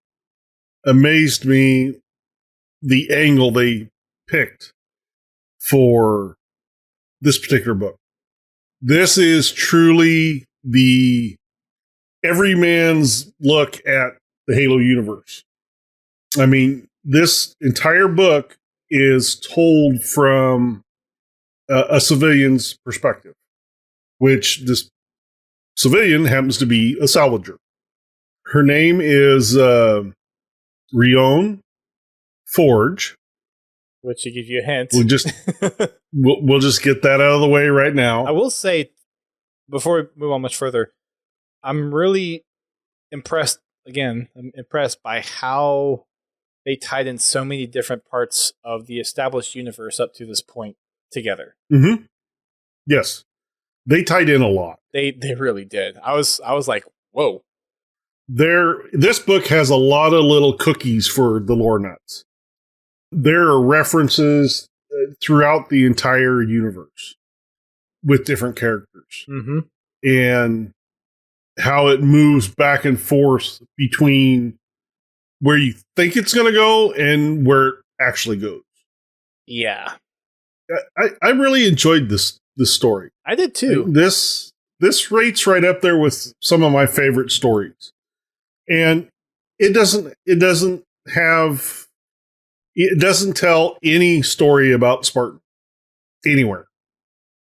amazed me the angle they picked for this particular book. This is truly the everyman's look at the Halo universe. I mean, this entire book is told from a civilian's perspective, which this civilian happens to be a salvager. Her name is Rion Forge. Which, to give you a hint, we'll just get that out of the way right now. I will say, before we move on much further, I'm really impressed. Again, I'm impressed by how they tied in so many different parts of the established universe up to this point together. Mm-hmm. Yes, they tied in a lot. They really did. I was like, whoa. This book has a lot of little cookies for the lore nuts. There are references throughout the entire universe with different characters. Mm-hmm. And how it moves back and forth between where you think it's going to go and where it actually goes. Yeah. I really enjoyed this story. I did too. This rates right up there with some of my favorite stories. And it doesn't tell any story about Spartan anywhere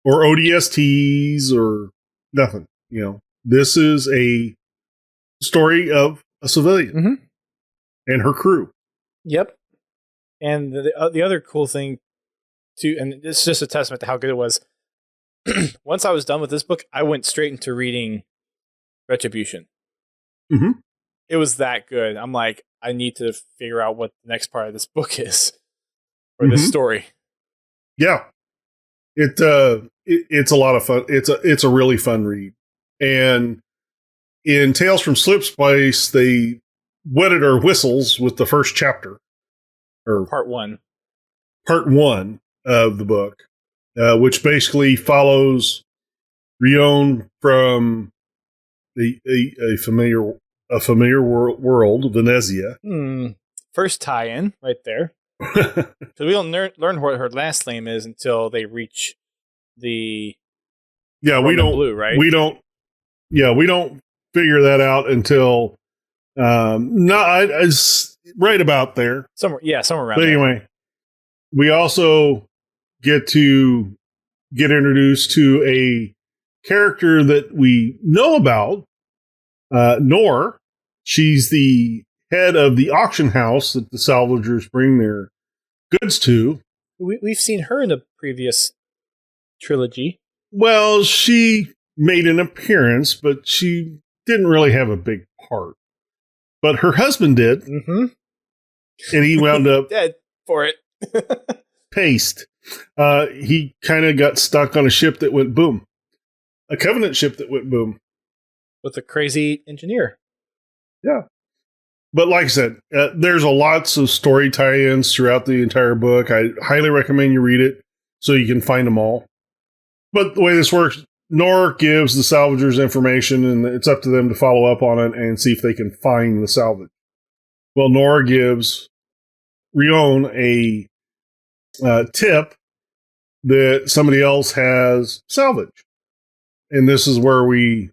or ODSTs or nothing. This is a story of a civilian and her crew. Yep. And the other cool thing too, and it's just a testament to how good it was. Once I was done with this book, I went straight into reading Retribution. Mm-hmm. It was that good. I'm like, I need to figure out what the next part of this book is or this story. Yeah, it's a lot of fun. It's a really fun read, and in Tales from Slip's Place, they wetted our whistles with the first chapter, or Part 1. Part 1 of the book, which basically follows Rion from a familiar world, Venezia. First tie-in right there. So we don't learn what her last name is until they reach the we don't blue, right? We don't figure that out until it's right about there. Somewhere around but anyway, there. We also get introduced to a character that we know about, Nor. She's the head of the auction house that the salvagers bring their goods to. We've seen her in a previous trilogy. Well, she made an appearance, but she didn't really have a big part. But her husband did. Mm-hmm. And he wound up dead for it. Paste. He kind of got stuck on a ship that went boom. A Covenant ship that went boom. With a crazy engineer. Yeah. But like I said, there's lots of story tie-ins throughout the entire book. I highly recommend you read it so you can find them all. But the way this works, Nor gives the salvagers information, and it's up to them to follow up on it and see if they can find the salvage. Well, Nor gives Rion a tip that somebody else has salvage. And this is where we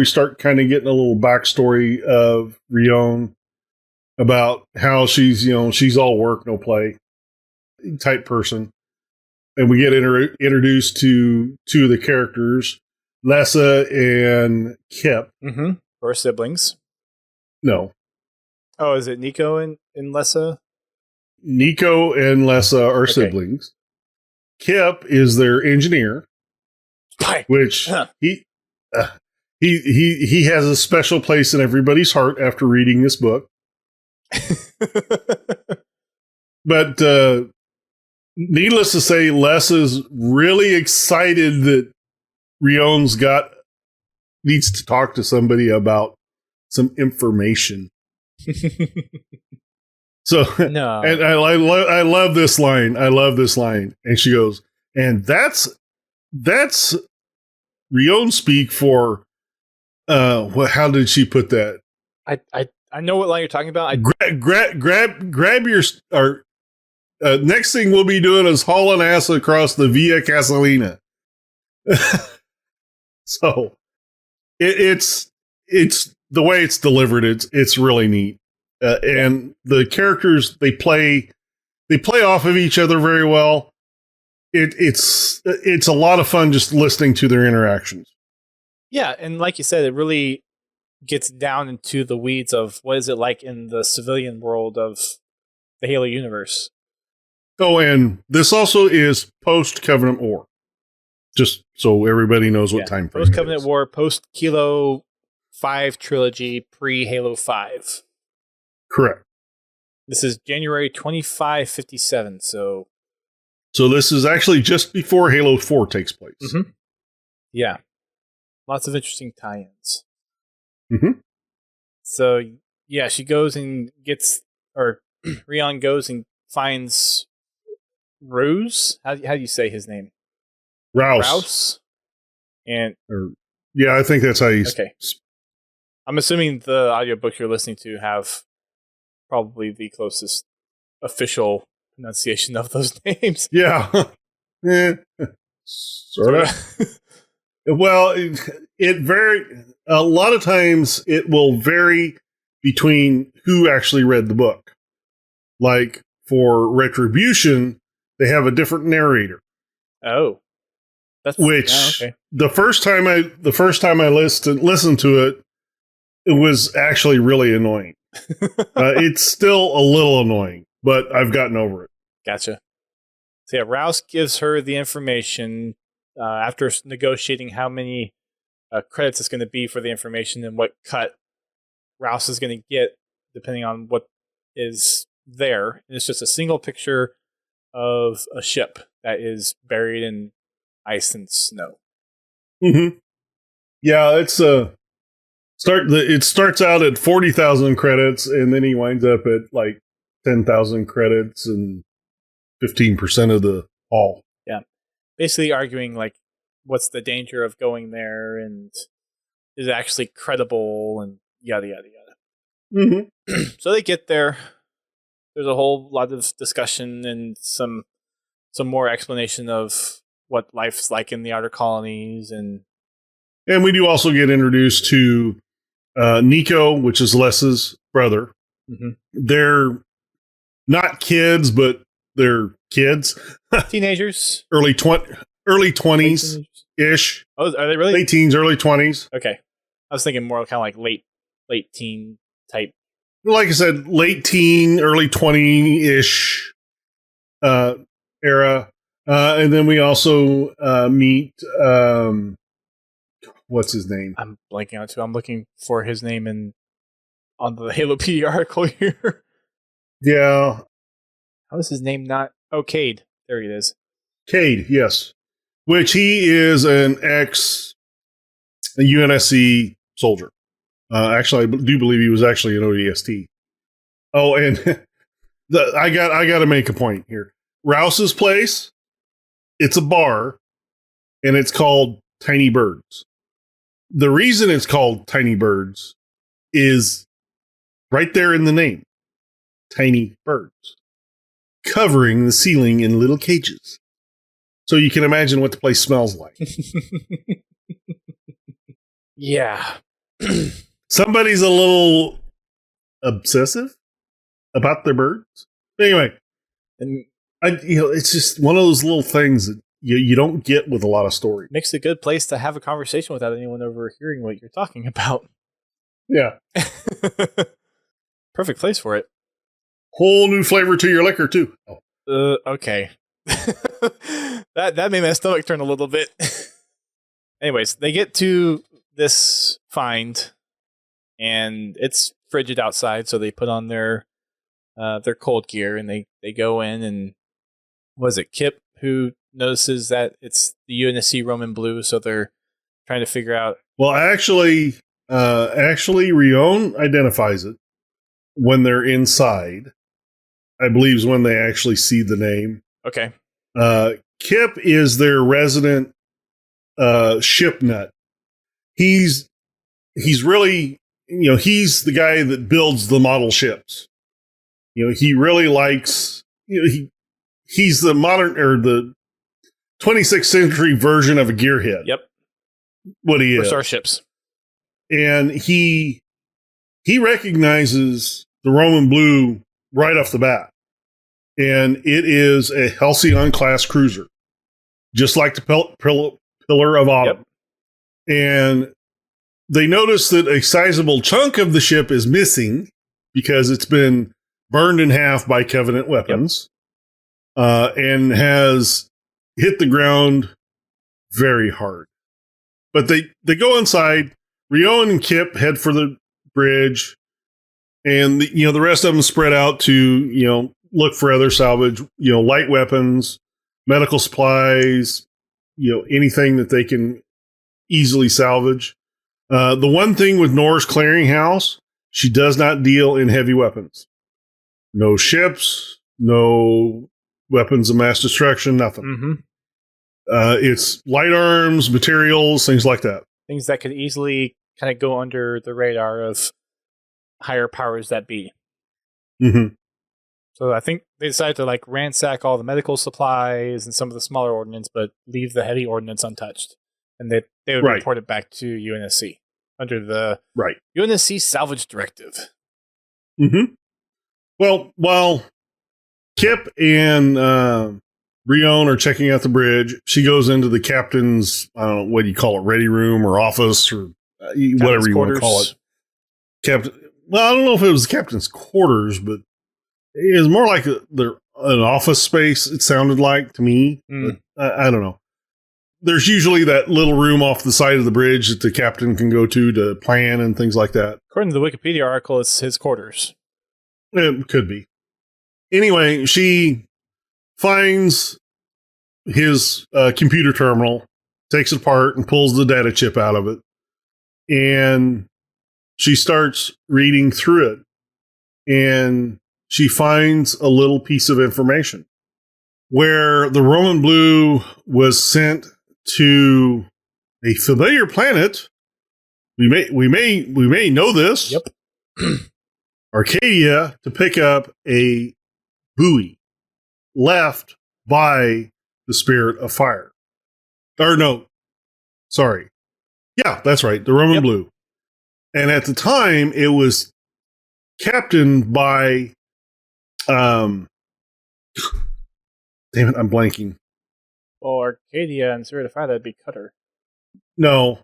start kind of getting a little backstory of Rion about how she's all work, no play type person. And we get introduced to two of the characters, Lessa and Kip. Mm-hmm. Or siblings. No. Oh, is it Nico and Lessa? Nico and Lessa are siblings. Kip is their engineer, which he has a special place in everybody's heart after reading this book. But needless to say, Les is really excited that Rion's needs to talk to somebody about some information. So, no. And I love this line. I love this line. And she goes, and that's Rion speak for, how did she put that? I know what line you're talking about. Grab your, or next thing we'll be doing is hauling ass across the Via Casalina. So it's the way it's delivered. It's really neat. And the characters, they play off of each other very well. It's a lot of fun just listening to their interactions. Yeah, and like you said, it really gets down into the weeds of what is it like in the civilian world of the Halo universe. Oh, and this also is post-Covenant War. Just so everybody knows what time frame. Post-Covenant War, post-Kilo 5 trilogy, pre-Halo 5. Correct. This is January 2557, so this is actually just before Halo 4 takes place. Mm-hmm. Yeah. Lots of interesting tie-ins. Mm-hmm. So, yeah, she goes and Rion goes and finds Ruse. How do you say his name? Rouse. And yeah, I think that's how you. Okay. I'm assuming the audiobook you're listening to have probably the closest official pronunciation of those names. Yeah. Sort of. Well, a lot of times it will vary between who actually read the book. Like for Retribution, they have a different narrator. Oh. Okay. The first time I listened to it, it was actually really annoying. It's still a little annoying, but I've gotten over it. Gotcha. So yeah, Rouse gives her the information after negotiating how many credits it's going to be for the information and what cut Rouse is going to get depending on what is there. And it's just a single picture of a ship that is buried in ice and snow. Mm-hmm. Yeah, it starts out at 40,000 credits, and then he winds up at like 10,000 credits and 15% of the haul. Yeah. Basically arguing like what's the danger of going there and is it actually credible and yada yada yada. Mm-hmm. So they get there. There's a whole lot of discussion and some more explanation of what life's like in the outer colonies, and we do also get introduced to Nico, which is Les's brother. Mm-hmm. They're not kids, but they're kids, teenagers, early 20s ish. Oh, are they really? Late teens, early 20s. Okay, I was thinking more kind of like late teen type. Like I said, late teen, early 20 ish era. And then we also meet, what's his name? I'm blanking on it too. I'm looking for his name on the Halo PD article here. Yeah. How is his name not? Oh, Cade. There it is. Cade, yes. Which he is an UNSC soldier. Actually, I do believe he was actually an ODST. Oh, and I got to make a point here. Rouse's place, it's a bar, and it's called Tiny Birds. The reason it's called Tiny Birds is right there in the name. Tiny birds. Covering the ceiling in little cages. So you can imagine what the place smells like. Yeah. Somebody's a little obsessive about their birds. Anyway, and it's just one of those little things that you don't get with a lot of stories. Makes a good place to have a conversation without anyone overhearing what you're talking about. Yeah. Perfect place for it. Whole new flavor to your liquor, too. Okay. that made my stomach turn a little bit. Anyways, they get to this find, and it's frigid outside, so they put on their cold gear, and they go in, and was it Kip who notices that it's the UNSC Roman blue, so they're trying to figure out. Well, actually, Rion identifies it when they're inside. I believe is when they actually see the name. Okay. Kip is their resident ship nut. He's really, he's the guy that builds the model ships. He really likes, he's the modern or the 26th century version of a gearhead. Yep. What he is. For starships. And he recognizes the Roman blue right off the bat. And it is a Halcyon-class cruiser, just like the Pillar of Autumn. Yep. And they notice that a sizable chunk of the ship is missing because it's been burned in half by Covenant weapons. Yep. And has hit the ground very hard. But they go inside. Rion and Kip head for the bridge. And, the rest of them spread out to, look for other salvage, light weapons, medical supplies, anything that they can easily salvage. The one thing with Nora's clearinghouse, she does not deal in heavy weapons. No ships, no weapons of mass destruction, nothing. Mm-hmm. It's light arms, materials, things like that. Things that could easily kind of go under the radar of higher powers that be. Mm-hmm. So I think they decided to ransack all the medical supplies and some of the smaller ordnance, but leave the heavy ordnance untouched. And they would report it back to UNSC under the UNSC salvage directive. Mm-hmm. Well, while Kip and Rion are checking out the bridge, she goes into the captain's, I don't know, what do you call it, ready room or office or whatever you want to call it. Well, I don't know if it was the captain's quarters, but it was more like an office space, it sounded like to me. But I don't know. There's usually that little room off the side of the bridge that the captain can go to plan and things like that. According to the Wikipedia article, it's his quarters. It could be. Anyway, she finds his computer terminal, takes it apart, and pulls the data chip out of it. and she starts reading through it, and she finds a little piece of information where the Roman Blue was sent to a familiar planet. We may know this. Yep. Arcadia, to pick up a buoy left by the Spirit of Fire. Or no, sorry. Yeah, that's right. The Roman Blue. And at the time, it was captained by, damn it, I'm blanking. Well, Arcadia and Spirit of Fire, that'd be Cutter. No,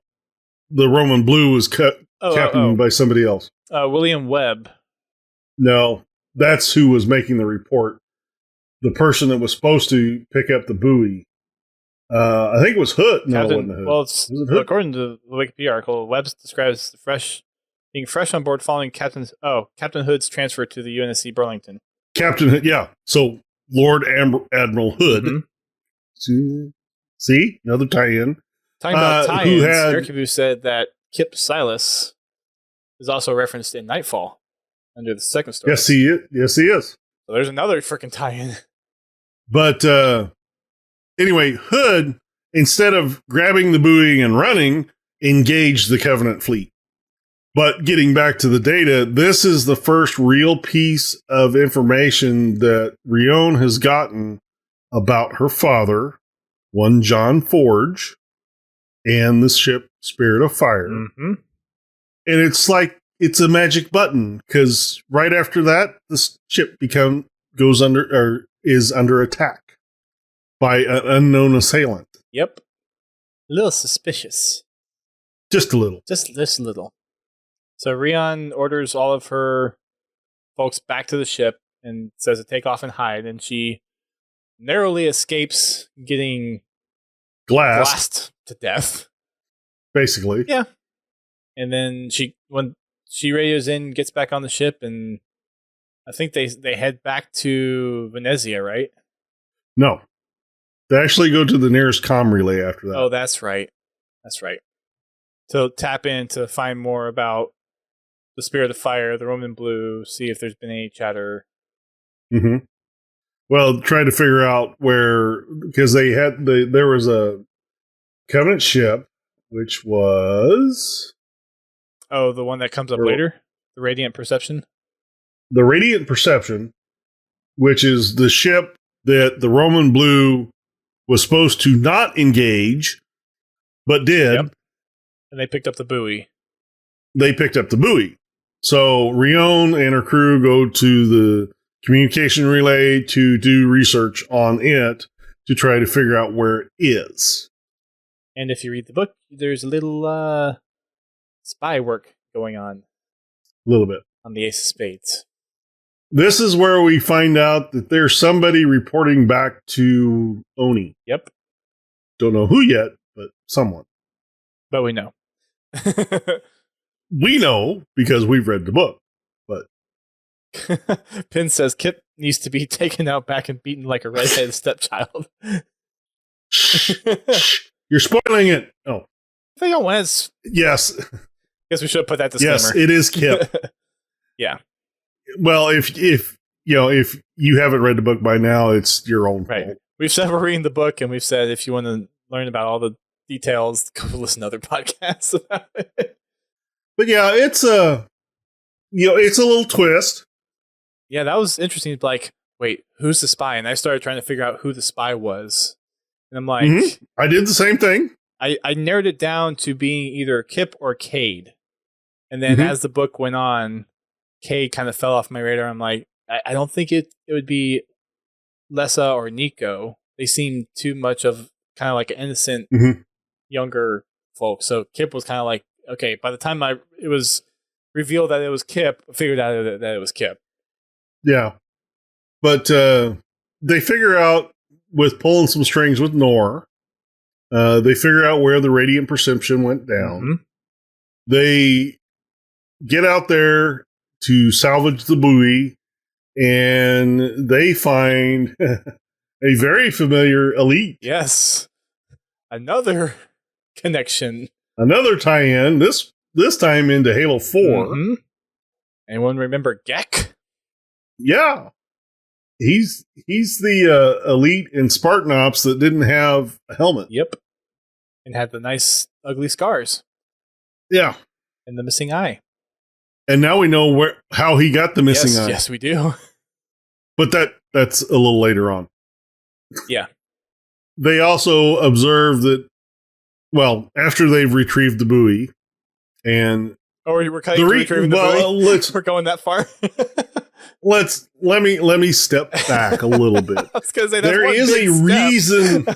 the Roman Blue was captained by somebody else. William Webb. No, that's who was making the report. The person that was supposed to pick up the buoy. I think it was Hood. No, it wasn't Hood. Well, was it Hood? According to the Wikipedia article, Webb describes being fresh on board following Captain Hood's transfer to the UNSC Burlington. Captain Hood, yeah. So Lord Admiral Hood. Mm-hmm. See, another tie-in. Talking about tie-ins, Erkibu said that Kip Silas is also referenced in Nightfall under the second story. Yes, he is. So there's another freaking tie-in. But anyway, Hood, instead of grabbing the buoy and running, engaged the Covenant fleet. But getting back to the data, this is the first real piece of information that Rion has gotten about her father, one John Forge, and the ship Spirit of Fire. Mm-hmm. And it's like it's a magic button, because right after that, the ship is under attack by an unknown assailant. Yep. A little suspicious. Just a little. Just a little. So Rion orders all of her folks back to the ship and says to take off and hide, and she narrowly escapes getting glassed to death. Basically. Yeah. And then when she radios in, gets back on the ship, and I think they head back to Venezia, right? No. They actually go to the nearest comm relay after that. Oh, that's right. That's right. To tap in to find more about the Spirit of Fire, the Roman Blue, see if there's been any chatter. Mm-hmm. Well, try to figure out because there was a Covenant ship, which was... Oh, the one that comes up later? The Radiant Perception? The Radiant Perception, which is the ship that the Roman Blue was supposed to not engage, but did. Yep. And they picked up the buoy. So Rion and her crew go to the communication relay to do research on it to try to figure out where it is. And if you read the book, there's a little spy work going on. A little bit. On the Ace of Spades. This is where we find out that there's somebody reporting back to Oni. Yep. Don't know who yet, but someone. But we know. We know because we've read the book. But Pin says Kip needs to be taken out back and beaten like a redheaded stepchild. You're spoiling it. Oh. They don't want. Yes. Guess we should have put that disclaimer. Yes, it is Kip. Yeah. Well, if you haven't read the book by now, it's your own fault. We've said we're reading the book, and we've said if you want to learn about all the details, go listen to other podcasts about it. But yeah, it's a little twist. Yeah, that was interesting. Like, wait, who's the spy? And I started trying to figure out who the spy was. And I'm like, I did the same thing. I narrowed it down to being either Kip or Cade. And then as the book went on, Cade kind of fell off my radar. I'm like, I don't think it would be Lessa or Nico. They seem too much of kind of like an innocent younger folk. So Kip was kind of like, okay, by the time it was revealed that it was Kip, I figured out that it was Kip. Yeah. But they figure out with pulling some strings with Nor, they figure out where the Radiant Perception went down. They get out there to salvage the buoy, and they find a very familiar elite. Yes. Another connection. Another tie-in. This this time into Halo 4. Mm-hmm. Anyone remember Gek? Yeah. He's the elite in Spartan Ops that didn't have a helmet. Yep. And had the nice, ugly scars. Yeah. And the missing eye. And now we know how he got the missing eye. Yes, we do. But that's a little later on. Yeah. They also observe that, well, after they've retrieved the buoy, and we're cutting retrieving the buoy. We're going that far. let me step back a little bit. I was gonna say there is a reason.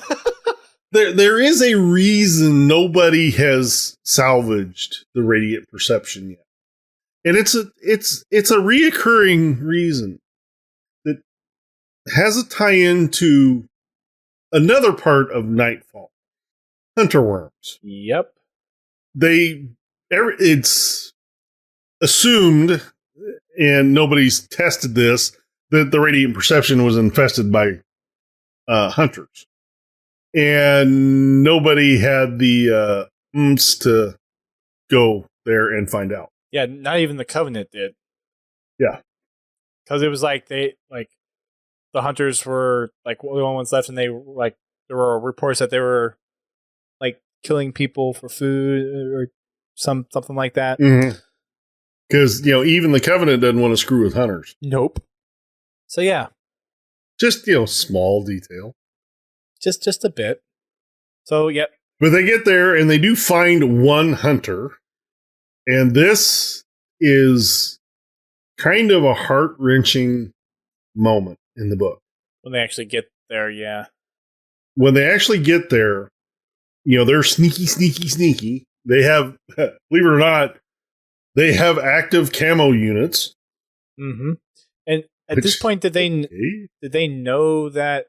There is a reason nobody has salvaged the radiant perception yet, and it's a reoccurring reason that has a tie-in to another part of Nightfall: hunter worms. Yep. It's assumed, and nobody's tested this, that the radiant perception was infested by hunters. And nobody had the oomph to go there and find out. Yeah, not even the Covenant did. Yeah. Because it was like the hunters were like the only ones left, and they like there were reports that they were like killing people for food or something like that. Because even the Covenant doesn't want to screw with hunters. Nope. So yeah, just small detail. Just a bit. So, yep. But they get there and they do find one hunter. And this is kind of a heart-wrenching moment in the book. When they actually get there, yeah. When they actually get there, they're sneaky. They have, believe it or not, they have active camo units. Mm-hmm. And at this point, did they know that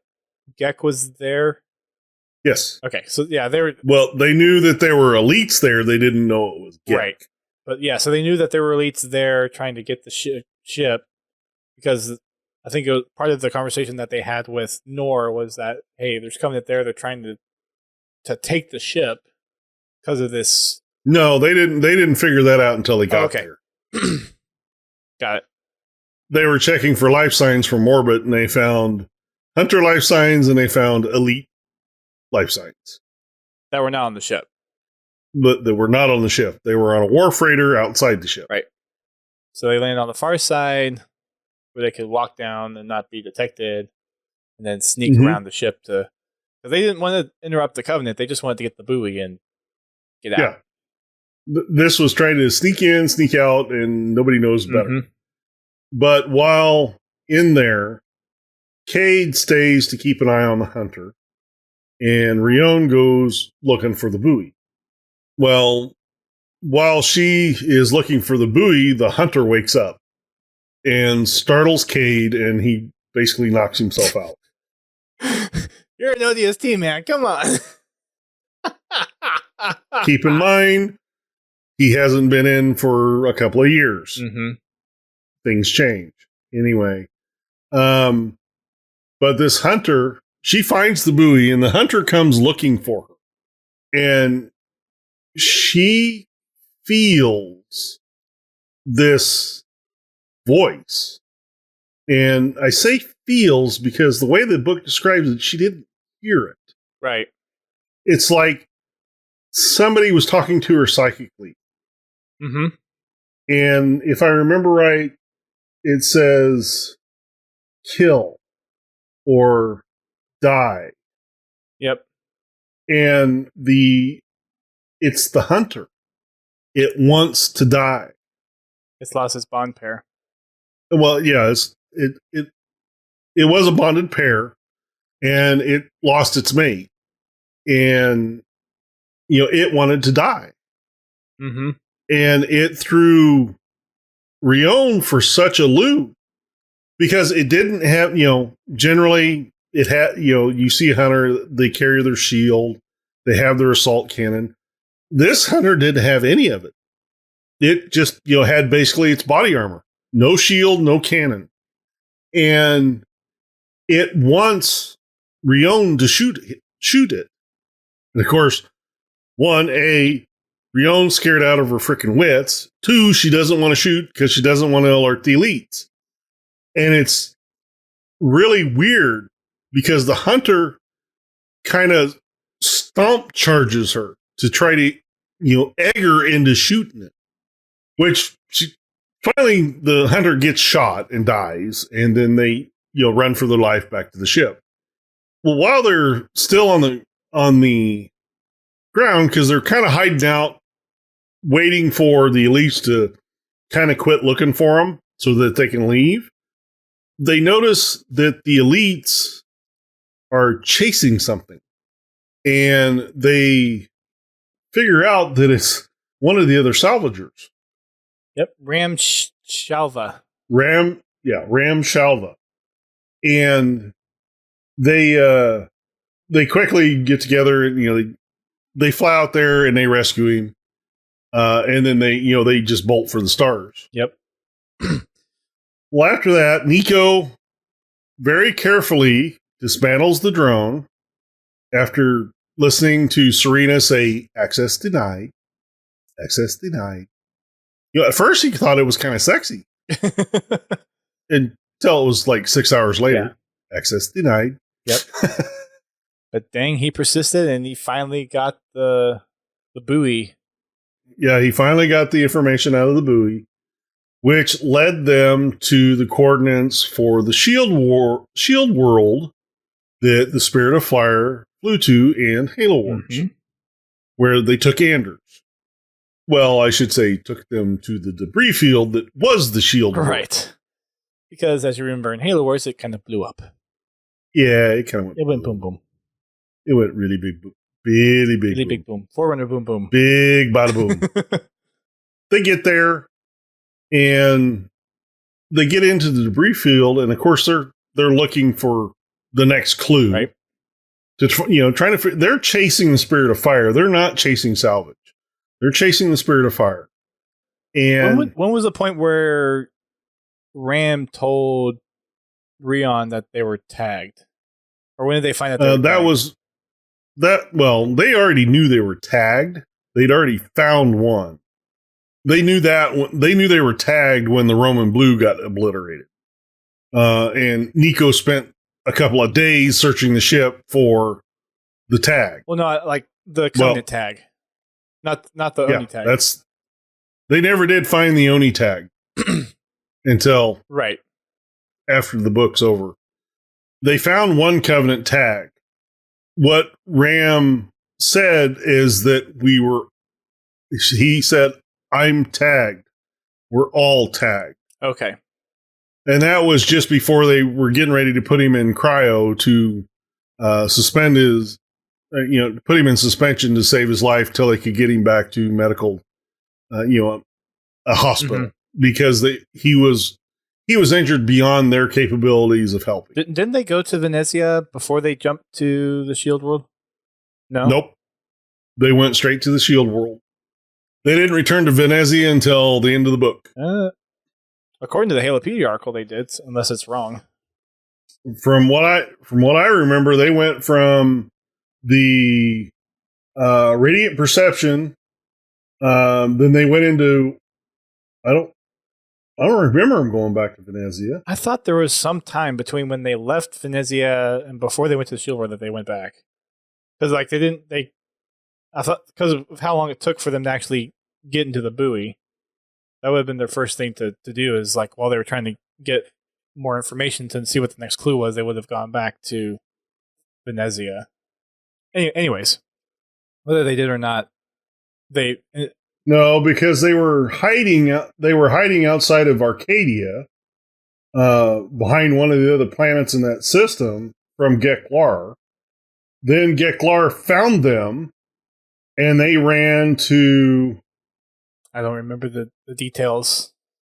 Gek was there? Yes. Okay, so yeah, they were. Well, they knew that there were elites there. They didn't know it was Gek. Right. But yeah, so they knew that there were elites there trying to get the ship, because I think it was part of the conversation that they had with Nor was that, hey, there's Covenant there. They're trying to take the ship because of this. No, they didn't. They didn't figure that out until they got there. Got it. They were checking for life signs from orbit, and they found hunter life signs, and they found elite life signs that were not on the ship. But they were not on the ship. They were on a war freighter outside the ship. Right. So they landed on the far side where they could walk down and not be detected, and then sneak around the ship because they didn't want to interrupt the Covenant. They just wanted to get the buoy and get out. Yeah. This was trying to sneak in, sneak out, and nobody knows better. But while in there, Cade stays to keep an eye on the hunter, and Rion goes looking for the buoy. Well, while she is looking for the buoy, the hunter wakes up and startles Cade, and he basically knocks himself out. You're an ODST, man. Come on. Keep in mind, he hasn't been in for a couple of years. Things change. Anyway. But this hunter, she finds the buoy, and the hunter comes looking for her. And she feels this voice. And I say feels because the way the book describes it, she didn't hear it. Right. It's like somebody was talking to her psychically. And if I remember right, it says kill or die. Yep. And it's the hunter. It wants to die. It's lost its bond pair. Well, yeah, it was a bonded pair, and it lost its mate, and it wanted to die. And it threw Rion for such a loop because it didn't have, generally it had, you see a hunter, they carry their shield, they have their assault cannon. This hunter didn't have any of it. It just, had basically its body armor, no shield, no cannon. And it wants Rion to shoot it. And of course, Rion's scared out of her freaking wits. 2, she doesn't want to shoot because she doesn't want to alert the elites. And it's really weird because the hunter kind of stomp charges her to try to, egg her into shooting it. Which finally the hunter gets shot and dies, and then they, run for their life back to the ship. Well, while they're still on the ground, because they're kind of hiding out, waiting for the elites to kind of quit looking for them so that they can leave, they notice that the elites are chasing something. And they figure out that it's one of the other salvagers. Yep, Ram Shalva. Ram Shalva. And they quickly get together and, they fly out there and they rescue him. And then they just bolt for the stars. Yep. Well, after that, Nico very carefully dismantles the drone after listening to Serena say, access denied. Access denied. At first he thought it was kind of sexy. Until it was like 6 hours later. Yeah. Access denied. Yep. But dang, he persisted and he finally got the buoy. Yeah, he finally got the information out of the buoy, which led them to the coordinates for the shield world that the Spirit of Fire flew to and Halo Wars, where they took Anders. Well, I should say took them to the debris field that was the shield world. Right. Because as you remember in Halo Wars, it kind of blew up. Yeah, it kind of went. It went boom boom. It went really big boom. Really big really boom. Big boom. Forerunner boom boom. Big bada boom. They get there and they get into the debris field, and of course they're looking for the next clue. Right. To trying to they're chasing the Spirit of Fire. They're not chasing salvage. They're chasing the Spirit of Fire. And when was the point where Ram told Rion that they were tagged? Or when did they find out they were tagged? They already knew they were tagged. They'd already found one. They knew they were tagged when the Roman blue got obliterated. And Nico spent a couple of days searching the ship for the tag. Well, no, like the Covenant tag. Not the Oni tag. They never did find the Oni tag until after the book's over. They found one Covenant tag. What Ram said is that he said, I'm tagged. We're all tagged. Okay. And that was just before they were getting ready to put him in cryo to suspend his, put him in suspension to save his life till they could get him back to medical, a hospital because he was injured beyond their capabilities of helping. Didn't they go to Venezia before they jumped to the Shield World? No. Nope. They went straight to the Shield World. They didn't return to Venezia until the end of the book. According to the Halopedia article, they did, unless it's wrong. From what I remember, they went from the Radiant Perception. Then they went into I don't remember them going back to Venezia. I thought there was some time between when they left Venezia and before they went to the Shield World that they went back. Because I thought because of how long it took for them to actually get into the buoy, that would have been their first thing to do is like while they were trying to get more information to see what the next clue was, they would have gone back to Venezia. Anyways, whether they did or not, no, because they were hiding outside of Arcadia, behind one of the other planets in that system from Geklar. Then Geklar found them, and they ran to. I don't remember the details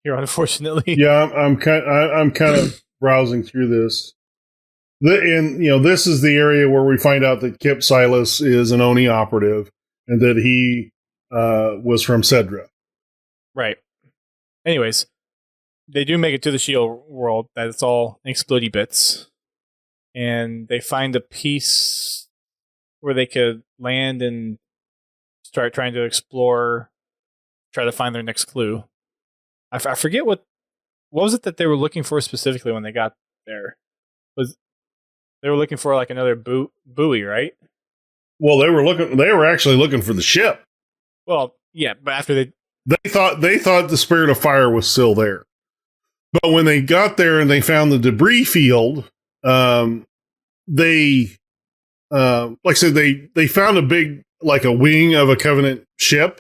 here, unfortunately. Yeah, I'm kind of browsing through this. This is the area where we find out that Kip Silas is an Oni operative, and that he was from Cedra. Right. Anyways, they do make it to the Shield World. That it's all explodey bits. And they find a piece where they could land and start trying to explore, try to find their next clue. I forget what was it that they were looking for specifically when they got there. They were looking for like another buoy, right? Well, they were actually looking for the ship. Well, yeah, but after they thought the Spirit of Fire was still there. But when they got there and they found the debris field, they like I said, they found a big, like a wing of a Covenant ship,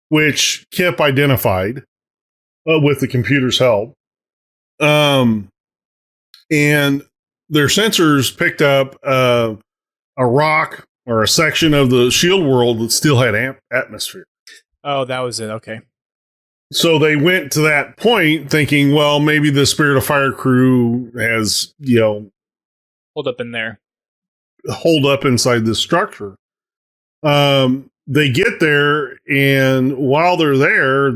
which Kip identified with the computer's help. And their sensors picked up a rock or a section of the shield world that still had atmosphere. Oh, that was it. Okay. So they went to that point thinking, well, maybe the Spirit of Fire crew has, holed up in there. Holed up inside this structure. They get there, and while they're there,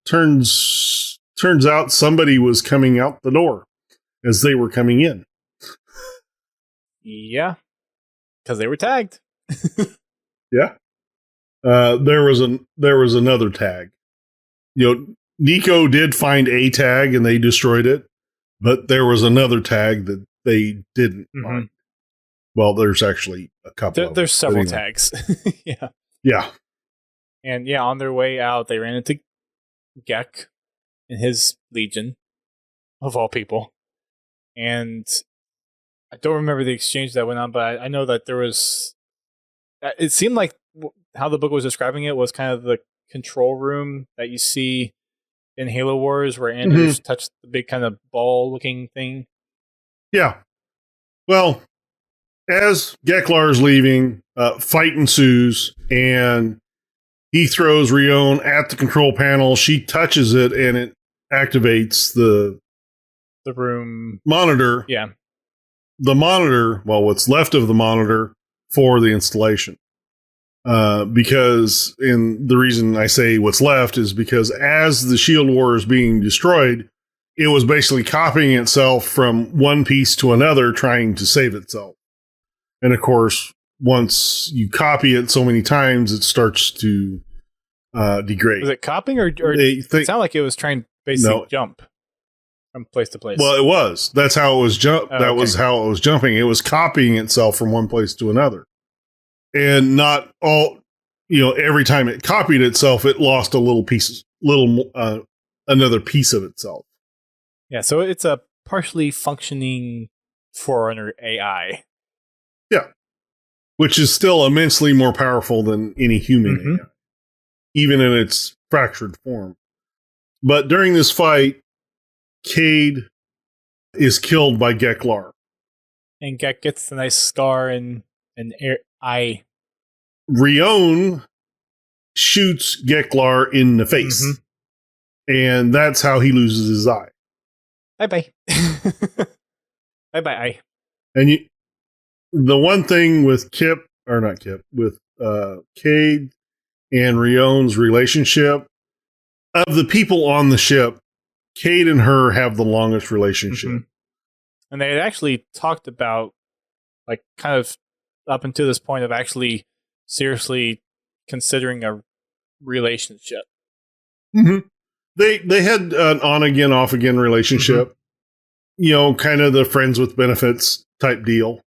turns out somebody was coming out the door as they were coming in. Yeah. Because they were tagged. Yeah. There was another tag. Nico did find a tag and they destroyed it, but there was another tag that they didn't find. Well, there's actually a couple. There's several tags. Yeah. Yeah. And yeah, on their way out, they ran into Gek and his legion, of all people. And I don't remember the exchange that went on, but I know that there was. It seemed like how the book was describing it was kind of the control room that you see in Halo Wars, where Anders touched the big kind of ball-looking thing. Yeah. Well, as Geklar's leaving, fight ensues, and he throws Rion at the control panel. She touches it, and it activates the room monitor. Yeah. The monitor, well, what's left of the monitor for the installation. Because the reason I say what's left is because as the Shield War is being destroyed, it was basically copying itself from one piece to another, trying to save itself. And of course, once you copy it so many times, it starts to degrade. Was it copying or it sounded like it was trying to basically jump from place to place? Well, it was. That's how it was was how it was jumping. It was copying itself from one place to another. And not all, every time it copied itself, it lost another piece of itself. Yeah, so it's a partially functioning Forerunner AI. Yeah. Which is still immensely more powerful than any human AI, even in its fractured form. But during this fight, Cade is killed by Geklar. And Gek gets the nice scar and eye. Rion shoots Geklar in the face. And that's how he loses his eye. Bye-bye. Bye-bye, eye. And the one thing with with Cade and Rion's relationship, of the people on the ship, Cade and her have the longest relationship. And they had actually talked about, like, kind of up until this point of actually seriously considering a relationship. They had an on-again, off-again relationship. Kind of the friends with benefits type deal.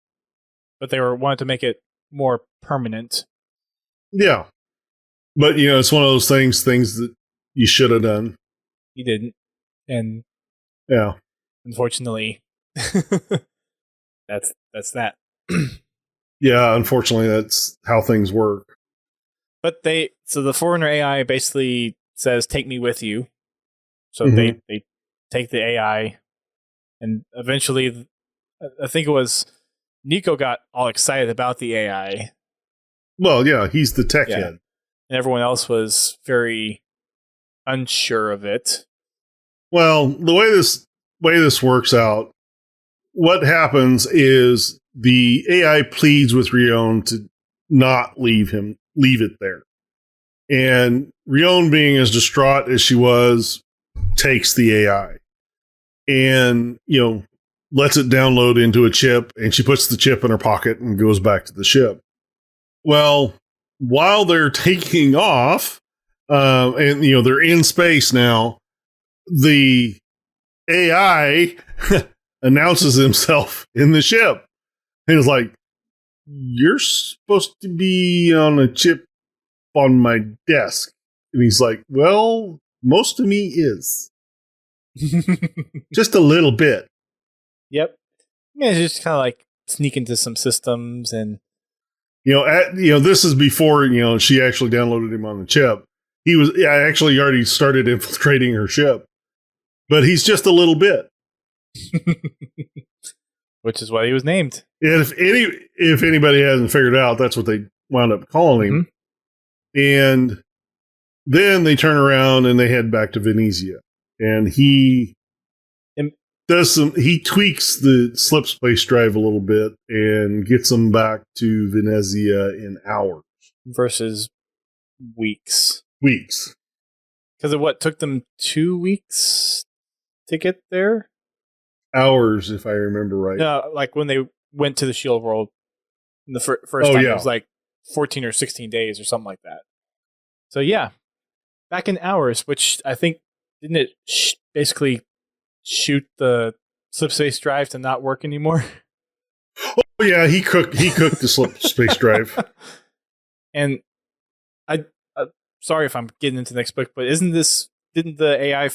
But they wanted to make it more permanent. Yeah. But, it's one of those things that you should have done. You didn't. And yeah, unfortunately, that's that. Yeah, unfortunately, that's how things work. But so the Forerunner AI basically says, "Take me with you." So they take the AI, and eventually, I think it was Nico got all excited about the AI. Well, yeah, he's the tech head, and everyone else was very unsure of it. Well, the way this works out, what happens is the AI pleads with Rion to not leave it there. And Rion, being as distraught as she was, takes the AI and, lets it download into a chip, and she puts the chip in her pocket and goes back to the ship. Well, while they're taking off, and they're in space now, the AI announces himself in the ship. And it's like, you're supposed to be on a chip on my desk. And he's like, well, most of me is. Just a little bit. Yep. Yeah, it's just kind of like sneak into some systems and this is before, she actually downloaded him on the chip. He was actually already started infiltrating her ship. But he's just a little bit. Which is why he was named. And if anybody hasn't figured out, that's what they wound up calling him. And then they turn around and they head back to Venezia. And he tweaks the slip space drive a little bit and gets them back to Venezia in hours. Versus weeks. Weeks. Because of what took them 2 weeks to get there? Hours, if I remember right. No, like when they went to the Shield World the first time, it was like 14 or 16 days or something like that. So yeah, back in hours, which I think, didn't it basically shoot the slip space drive to not work anymore? Oh yeah, he cooked the slip space drive. And I sorry if I'm getting into the next book, but didn't the AI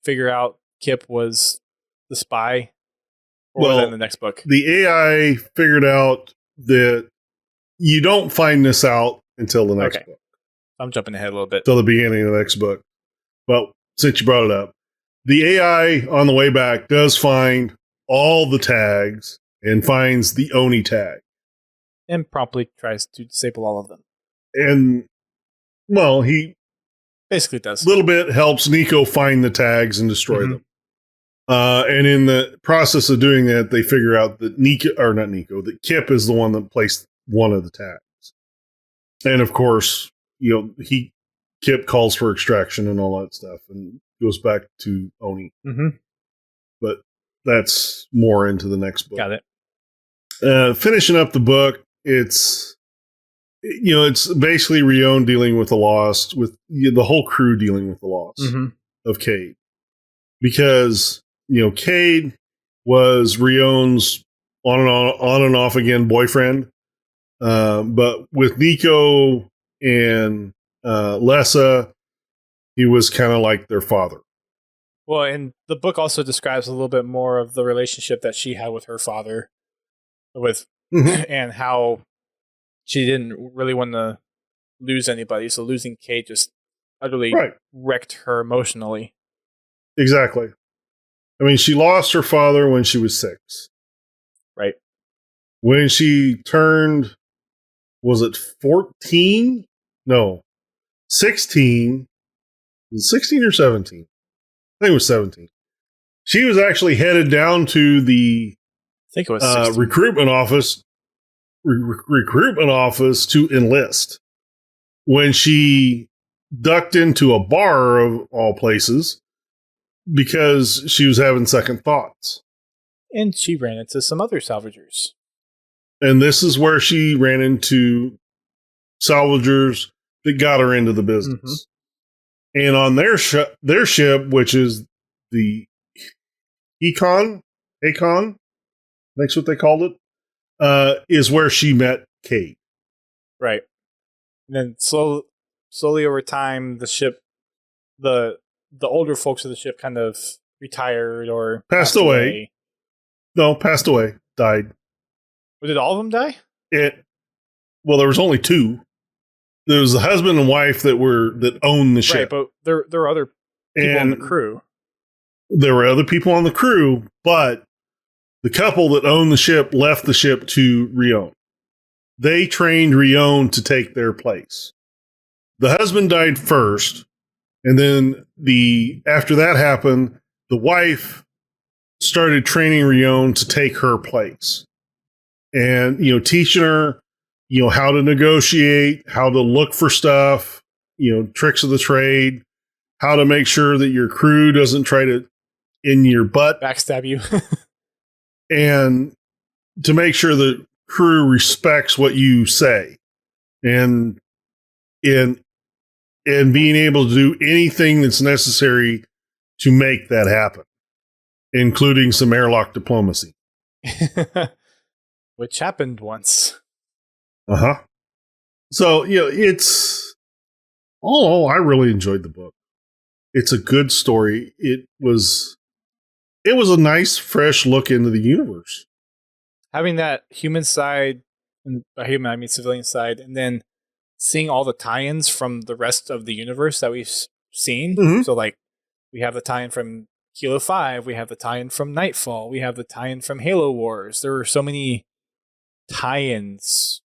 figure out Kip was the spy? Or was that in the next book? The AI figured out that you don't find this out until the next book. I'm jumping ahead a little bit. Till the beginning of the next book. But since you brought it up, the AI on the way back does find all the tags and finds the Oni tag. And promptly tries to disable all of them. And, well, he basically does. A little bit helps Nico find the tags and destroy them. And in the process of doing that, they figure out that that Kip is the one that placed one of the tags. And of course, Kip calls for extraction and all that stuff and goes back to Oni. But that's more into the next book. Got it. Finishing up the book, it's basically Rion dealing with the loss, with the whole crew dealing with the loss of Cade. Because, Cade was Rion's on and off again boyfriend. But with Nico and Lessa, he was kind of like their father. Well, and the book also describes a little bit more of the relationship that she had with her father, and how she didn't really want to lose anybody. So losing Cade just utterly wrecked her emotionally. Exactly. I mean, she lost her father when she was 6. Right. When she turned, was it 14? No, 16. Was it 16 or 17? I think it was 17. She was actually headed down to the recruitment office to enlist when she ducked into a bar of all places because she was having second thoughts. And she ran into some other salvagers. And this is where she ran into salvagers that got her into the business. And on their ship, which is the Akon, that's what they called it, is where she met Cade. Right. And then slowly over time, the ship, the older folks of the ship kind of retired or passed away. No, passed away. Died. Did all of them die? Well, there was only 2. There was the husband and wife that owned the ship. Right, but there were other people on the crew. There were other people on the crew, but the couple that owned the ship left the ship to Rion. They trained Rion to take their place. The husband died first, and then after that happened, the wife started training Rion to take her place. And, teaching her, how to negotiate, how to look for stuff, tricks of the trade, how to make sure that your crew doesn't try to in your butt backstab you. And to make sure the crew respects what you say. and and being able to do anything that's necessary to make that happen, including some airlock diplomacy. Which happened once. So, it's all in all, I really enjoyed the book. It's a good story. It was a nice, fresh look into the universe. Having that human side, and by human I mean civilian side, and then seeing all the tie-ins from the rest of the universe that we've seen. Mm-hmm. So, like, we have the tie-in from Kilo 5, we have the tie-in from Nightfall, we have the tie-in from Halo Wars. There were so many tie-ins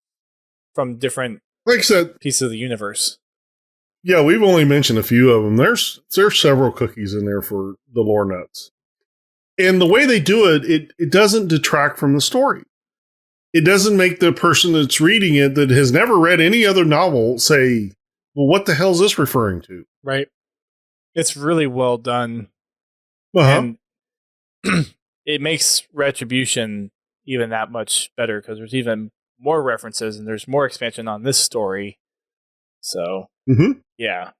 from different like I said, pieces of the universe. Yeah, we've only mentioned a few of them. There's several cookies in there for the lore nuts. And the way they do it, it doesn't detract from the story. It doesn't make the person that's reading it that has never read any other novel say, well, what the hell is this referring to? Right. It's really well done. Uh-huh. And it makes Retribution even that much better because there's even more references and there's more expansion on this story. So, yeah.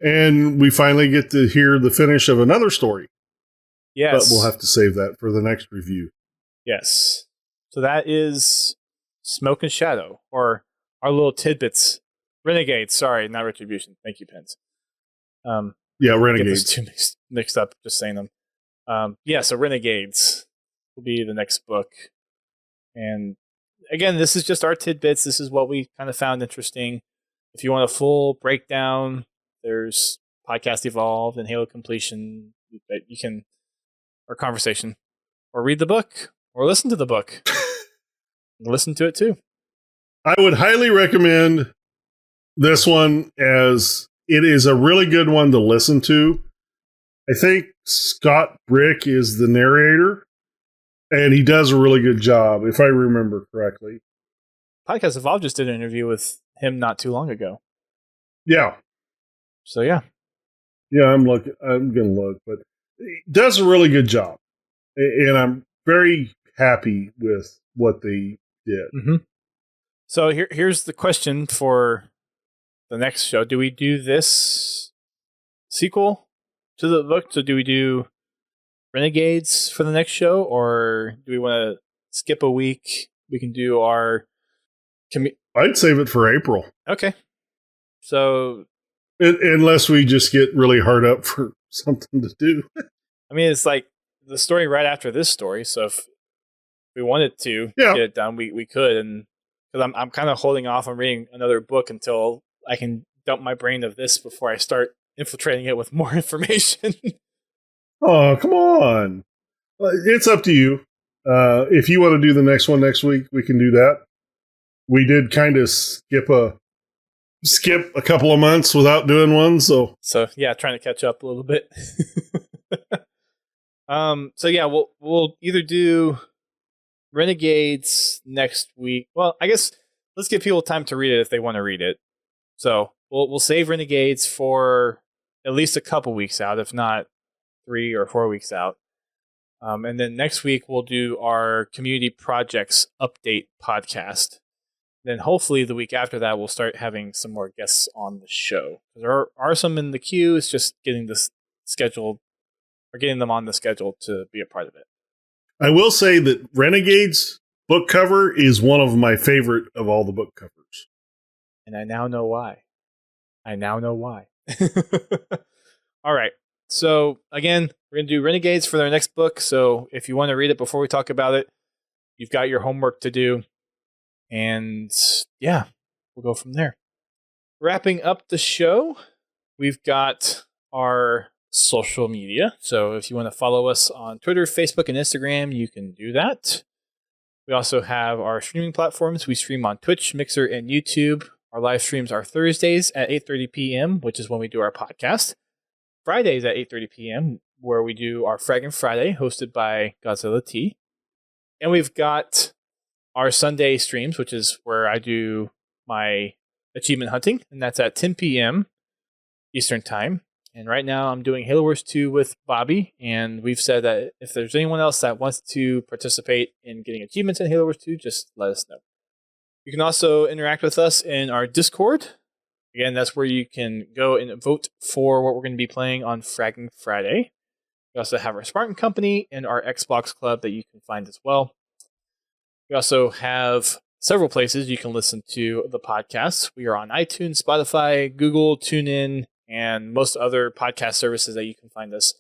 And we finally get to hear the finish of another story. Yes. But we'll have to save that for the next review. Yes. So that is Smoke and Shadow, or our little tidbits. Renegades, sorry, not Retribution. Thank you, Pence. Yeah, Renegades. Get those two mixed up, just saying them. So Renegades will be the next book. And again, this is just our tidbits. This is what we kind of found interesting. If you want a full breakdown, there's Podcast Evolved and Halo Completion that you can, or conversation, or read the book, or listen to the book. Listen to it too. I would highly recommend this one, as it is a really good one to listen to. I think Scott Brick is the narrator, and he does a really good job, if I remember correctly. Podcast Evolved just did an interview with him not too long ago. Yeah. So yeah. Yeah, I'm going to look, but he does a really good job. And I'm very happy with what they did. Mm-hmm. So here's the question for the next show. Do we do this sequel to the book? So do we do Renegades for the next show, or do we want to skip a week? We can do our... I'd save it for April. Okay. So... unless we just get really hard up for something to do. I mean, it's like the story right after this story, so if we wanted to get it done, we could. And because I'm kind of holding off on reading another book until I can dump my brain of this before I start infiltrating it with more information. Oh, come on. It's up to you. If you want to do the next one next week, we can do that. We did kind of skip a couple of months without doing one, so yeah, trying to catch up a little bit. So yeah, we'll either do Renegades next week. Well, I guess let's give people time to read it if they want to read it. So we'll save Renegades for at least a couple weeks out, if not 3 or 4 weeks out. And then next week we'll do our community projects update podcast. Then hopefully the week after that we'll start having some more guests on the show. There are some in the queue. It's just getting this scheduled, or getting them on the schedule to be a part of it. I will say that Renegades book cover is one of my favorite of all the book covers. And I now know why. All right. So again, we're going to do Renegades for their next book. So if you want to read it before we talk about it, you've got your homework to do. And yeah, we'll go from there. Wrapping up the show, we've got our social media. So if you want to follow us on Twitter, Facebook, and Instagram, you can do that. We also have our streaming platforms. We stream on Twitch, Mixer, and YouTube. Our live streams are Thursdays at 8:30 p.m., which is when we do our podcast. Fridays at 8:30 p.m., where we do our Fraggin' Friday, hosted by Godzilla T. And we've got our Sunday streams, which is where I do my achievement hunting, and that's at 10 p.m. Eastern Time. And right now I'm doing Halo Wars 2 with Bobby, and we've said that if there's anyone else that wants to participate in getting achievements in Halo Wars 2, just let us know. You You can also interact with us in our Discord. Again, that's where you can go and vote for what we're going to be playing on Fragging Friday. We also have our Spartan Company and our Xbox Club that you can find as well. We also have several places you can listen to the podcasts. We are on iTunes, Spotify, Google, TuneIn, and most other podcast services that you can find us.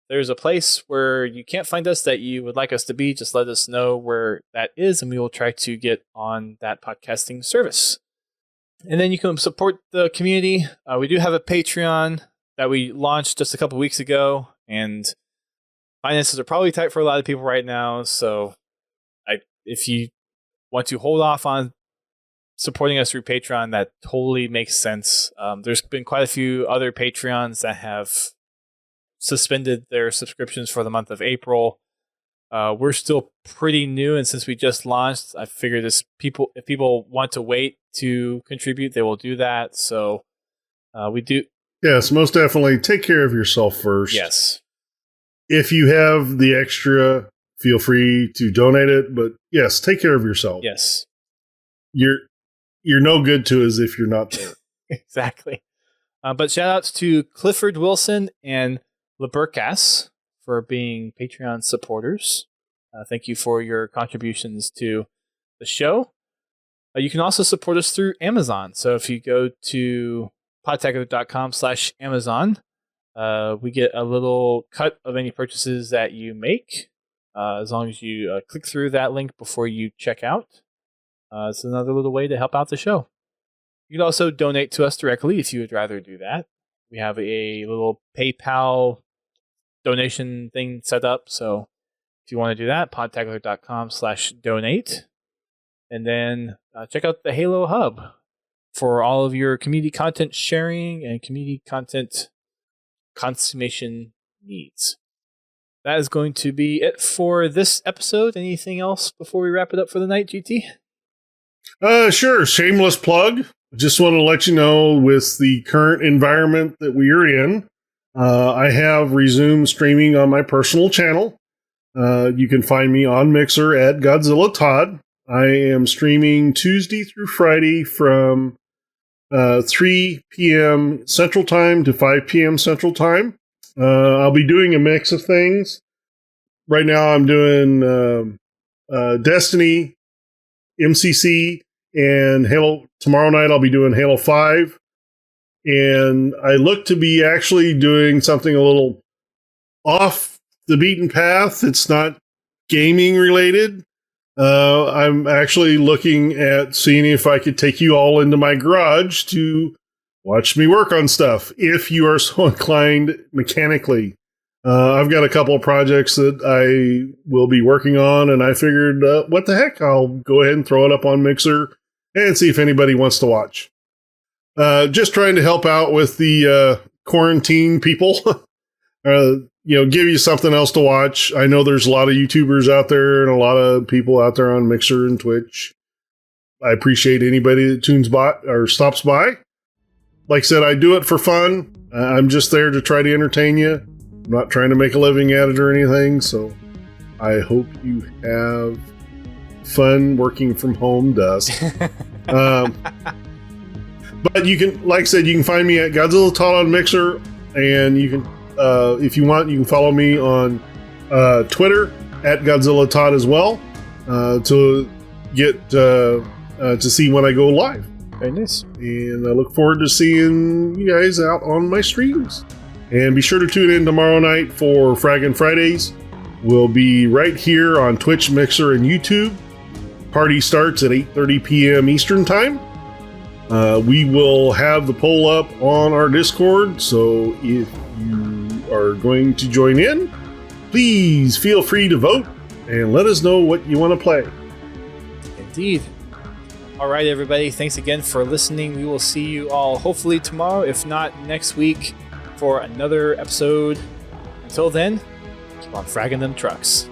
There's a place where you can't find us that you would like us to be. Just let us know where that is, and we will try to get on that podcasting service. And then you can support the community. We do have a Patreon that we launched just a couple weeks ago, and finances are probably tight for a lot of people right now. So if you want to hold off on supporting us through Patreon, that totally makes sense. There's been quite a few other Patreons that have suspended their subscriptions for the month of April. We're still pretty new, and since we just launched, I figured if people want to wait to contribute, they will do that. So we do. Yes, most definitely. Take care of yourself first. Yes. If you have the extra, feel free to donate it. But yes, take care of yourself. Yes. You're no good to us if you're not there. Exactly. But shout outs to Clifford Wilson and LeBurkas for being Patreon supporters. Thank you for your contributions to the show. You can also support us through Amazon. So if you go to podtacular.com/Amazon, we get a little cut of any purchases that you make, as long as you click through that link before you check out. It's another little way to help out the show. You can also donate to us directly if you would rather do that. We have a little PayPal donation thing set up. So if you want to do that, podtacular.com/donate. And then check out the Halo Hub for all of your community content sharing and community content consummation needs. That is going to be it for this episode. Anything else before we wrap it up for the night, GT? Sure. Shameless plug. Just want to let you know, with the current environment that we are in, I have resumed streaming on my personal channel. You can find me on Mixer at Godzilla Todd. I am streaming Tuesday through Friday from 3 p.m. Central Time to 5 p.m. Central Time. I'll be doing a mix of things. Right now I'm doing Destiny, MCC, and Halo. Tomorrow night I'll be doing Halo 5. And I look to be actually doing something a little off the beaten path. It's not gaming related. I'm actually looking at seeing if I could take you all into my garage to watch me work on stuff, if you are so inclined mechanically. I've got a couple of projects that I will be working on, and I figured, what the heck, I'll go ahead and throw it up on Mixer and see if anybody wants to watch. Just trying to help out with the quarantine people. Give you something else to watch. I know there's a lot of YouTubers out there and a lot of people out there on Mixer and Twitch. I appreciate anybody that tunes by or stops by. Like I said, I do it for fun. I'm just there to try to entertain you. I'm not trying to make a living at it or anything. So I hope you have fun working from home, Dust. But you can, like I said, you can find me at Godzilla Todd on Mixer, and you can, if you want, you can follow me on Twitter at Godzilla Todd as well, to get to see when I go live. Very nice. And I look forward to seeing you guys out on my streams. And be sure to tune in tomorrow night for Fraggin' Fridays. We'll be right here on Twitch, Mixer, and YouTube. Party starts at 8:30 p.m. Eastern Time. We will have the poll up on our Discord, so if you are going to join in, please feel free to vote and let us know what you want to play. Indeed. All right, everybody. Thanks again for listening. We will see you all hopefully tomorrow, if not next week, for another episode. Until then, keep on fragging them trucks.